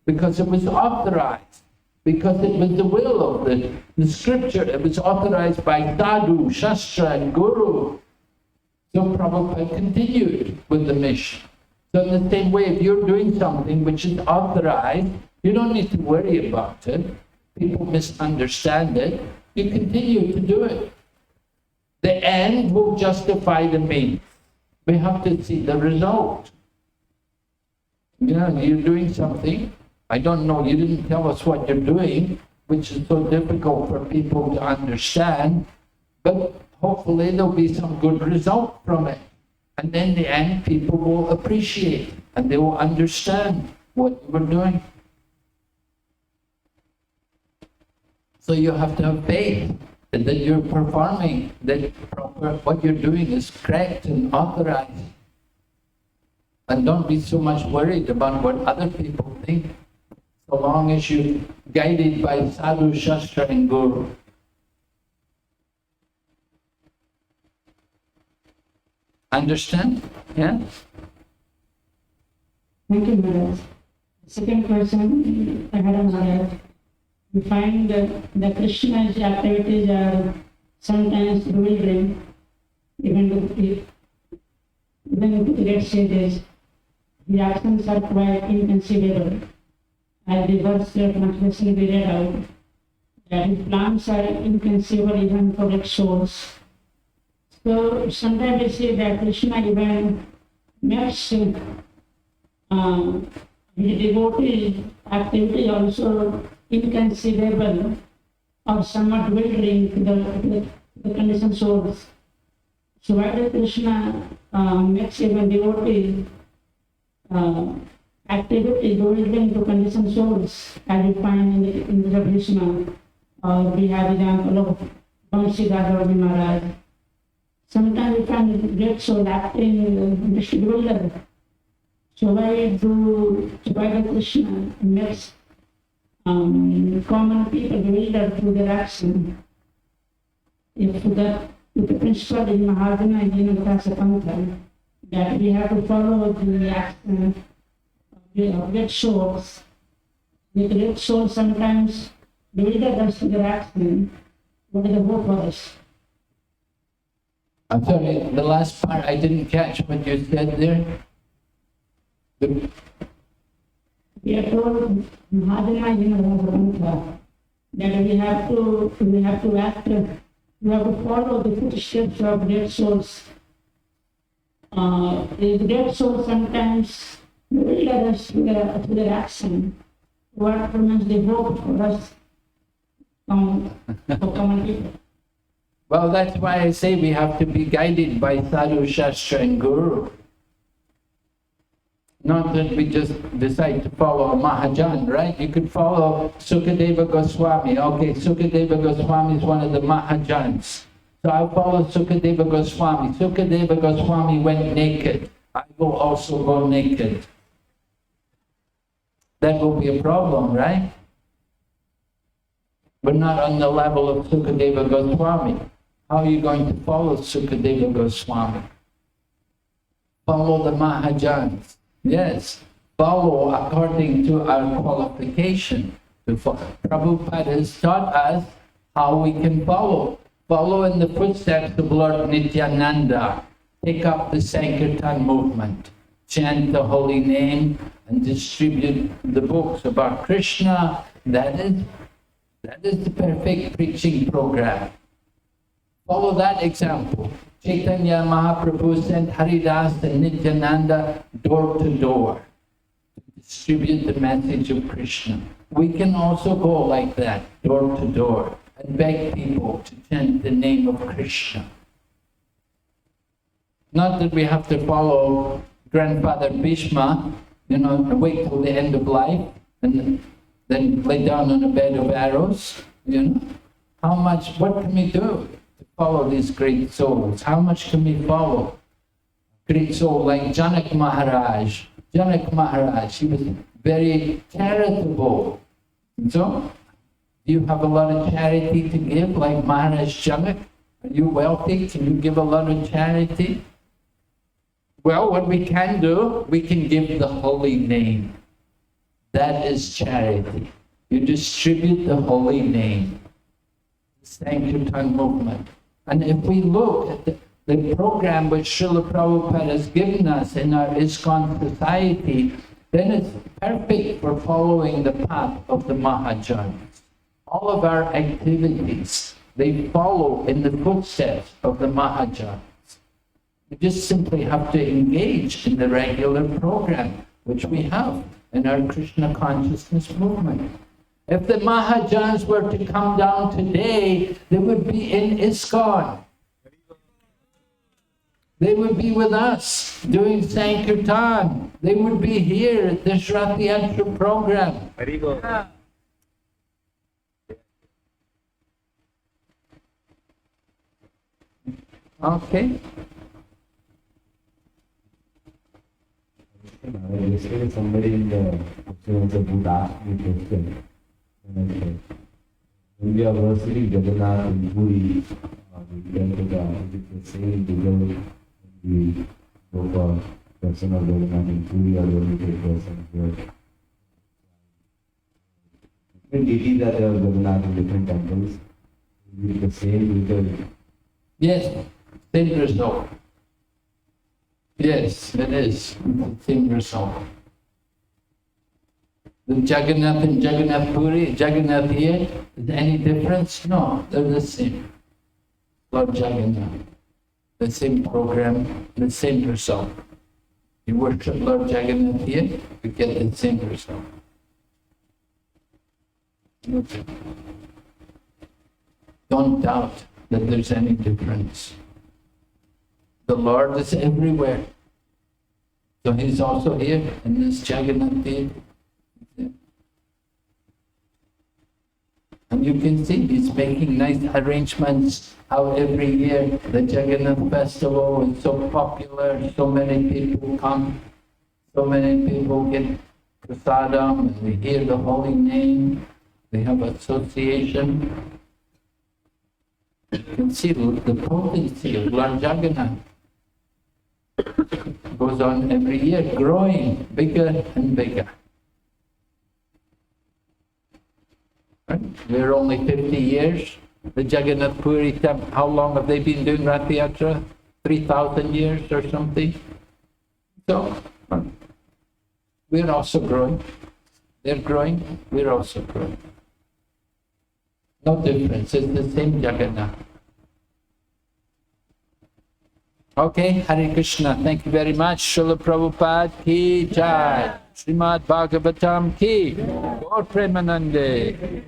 because it was authorized, because it was the will of the scripture. It was authorized by Sadhu, Shastra, and Guru. So Prabhupada continued with the mission. So in the same way, if you're doing something which is authorized, you don't need to worry about it. People misunderstand it. You continue to do it. The end will justify the means. We have to see the result. You know, you're doing something. I don't know, you didn't tell us what you're doing, which is so difficult for people to understand, but hopefully there'll be some good result from it. And then in the end, people will appreciate it, and they will understand what you were doing. So you have to have faith that you're performing, that what you're doing is correct and authorized. And don't be so much worried about what other people think, so long as you're guided by Sadhu, Shastra, and Guru. Understand? Yeah? Thank you, Maharaj. Second question I had on Maharaj. We find that Krishna's activities are sometimes bewildering, even even in the great sages, the actions are quite inconceivable. As the verse translation we read out, that his plans are inconceivable even for its souls. So sometimes we see that Krishna even makes his devotee activity also inconceivable or somewhat bewildering to the conditioned souls. So why does Krishna makes even devotee activity bewildering to conditioned souls, as we find in the Bhishma, or we have example of Vansi Gadhavi Maharaj. Sometimes we find great soul acting just bewildered. So why does Krishna makes common people bewildered through their action? If the principle in Mahajana Jinavakasa Pantha, that we have to follow the action of great souls. The great souls sometimes bewilder us to their action. What is the hope for us? I'm sorry, the last part I didn't catch what you said there. We are told Mahajana Jinavakasa Pantha that we have to act, we have to follow the footsteps of great souls. The great souls sometimes bewilder us to their action. What remains the hope for us, for common people? Well, that's why I say we have to be guided by Sadhu, Shastra and Guru. Not that we just decide to follow a Mahajan, right? You could follow Sukadeva Goswami. Okay, Sukadeva Goswami is one of the Mahajans. So I'll follow Sukadeva Goswami. Sukadeva Goswami went naked. I will also go naked. That will be a problem, right? We're not on the level of Sukadeva Goswami. How are you going to follow Sukadeva Goswami? Follow the Mahajans. Yes, follow according to our qualification. Prabhupada has taught us how we can follow. Follow in the footsteps of Lord Nityananda. Take up the Sankirtan movement. Chant the holy name and distribute the books about Krishna. That is the perfect preaching program. Follow that example. Chaitanya Mahaprabhu sent Haridas and Nityananda door to door to distribute the message of Krishna. We can also go like that, door to door, and beg people to chant the name of Krishna. Not that we have to follow Grandfather Bhishma, and wait till the end of life and then lay down on a bed of arrows, what can we do to follow these great souls? How much can we follow? Great soul like Janak Maharaj. Janak Maharaj, he was very charitable. So, do you have a lot of charity to give like Maharaj Janak? Are you wealthy? Can you give a lot of charity? Well, what we can do, we can give the holy name. That is charity. You distribute the holy name. The Sankirtan movement. And if we look at the program which Srila Prabhupada has given us in our Iskcon society, then it's perfect for following the path of the Mahajans. All of our activities, they follow in the footsteps of the Mahajans. We just simply have to engage in the regular program which we have in our Krishna consciousness movement. If the Mahajans were to come down today, they would be in Iskcon. They would be with us doing Sankirtan. They would be here at the Shraddha Yantra program. Okay. Yesterday somebody in the group asked me a question. And I said, when we are worshipping Jagannath in Puri, we tend to the same degree we go for person of Jagannath in Puri or when we take person here. Different deities are there of Jagannath in different temples. We the same result. Yes, same result. Yes, it is. The same result. The Jagannath and Jagannath Puri, Jagannath here, is there any difference? No, they're the same. Lord Jagannath, the same program, the same result. You worship Lord Jagannath here, you get the same result. Okay. Don't doubt that there's any difference. The Lord is everywhere. So He's also here in this Jagannath here. And you can see He's making nice arrangements how every year the Jagannath festival is so popular, so many people come, so many people get prasadam and they hear the holy name, they have association. You can see the potency of Lord Jagannath. Goes on every year, growing bigger and bigger. Right? We're only 50 years. The Jagannath Puri, how long have they been doing Rath Yatra? 3,000 years or something. So, we're also growing. They're growing, we're also growing. No difference, it's the same Jagannath. Okay, Hare Krishna, thank you very much. Srila Prabhupada ki jai. Srimad Bhagavatam ki. Gaur Premanande.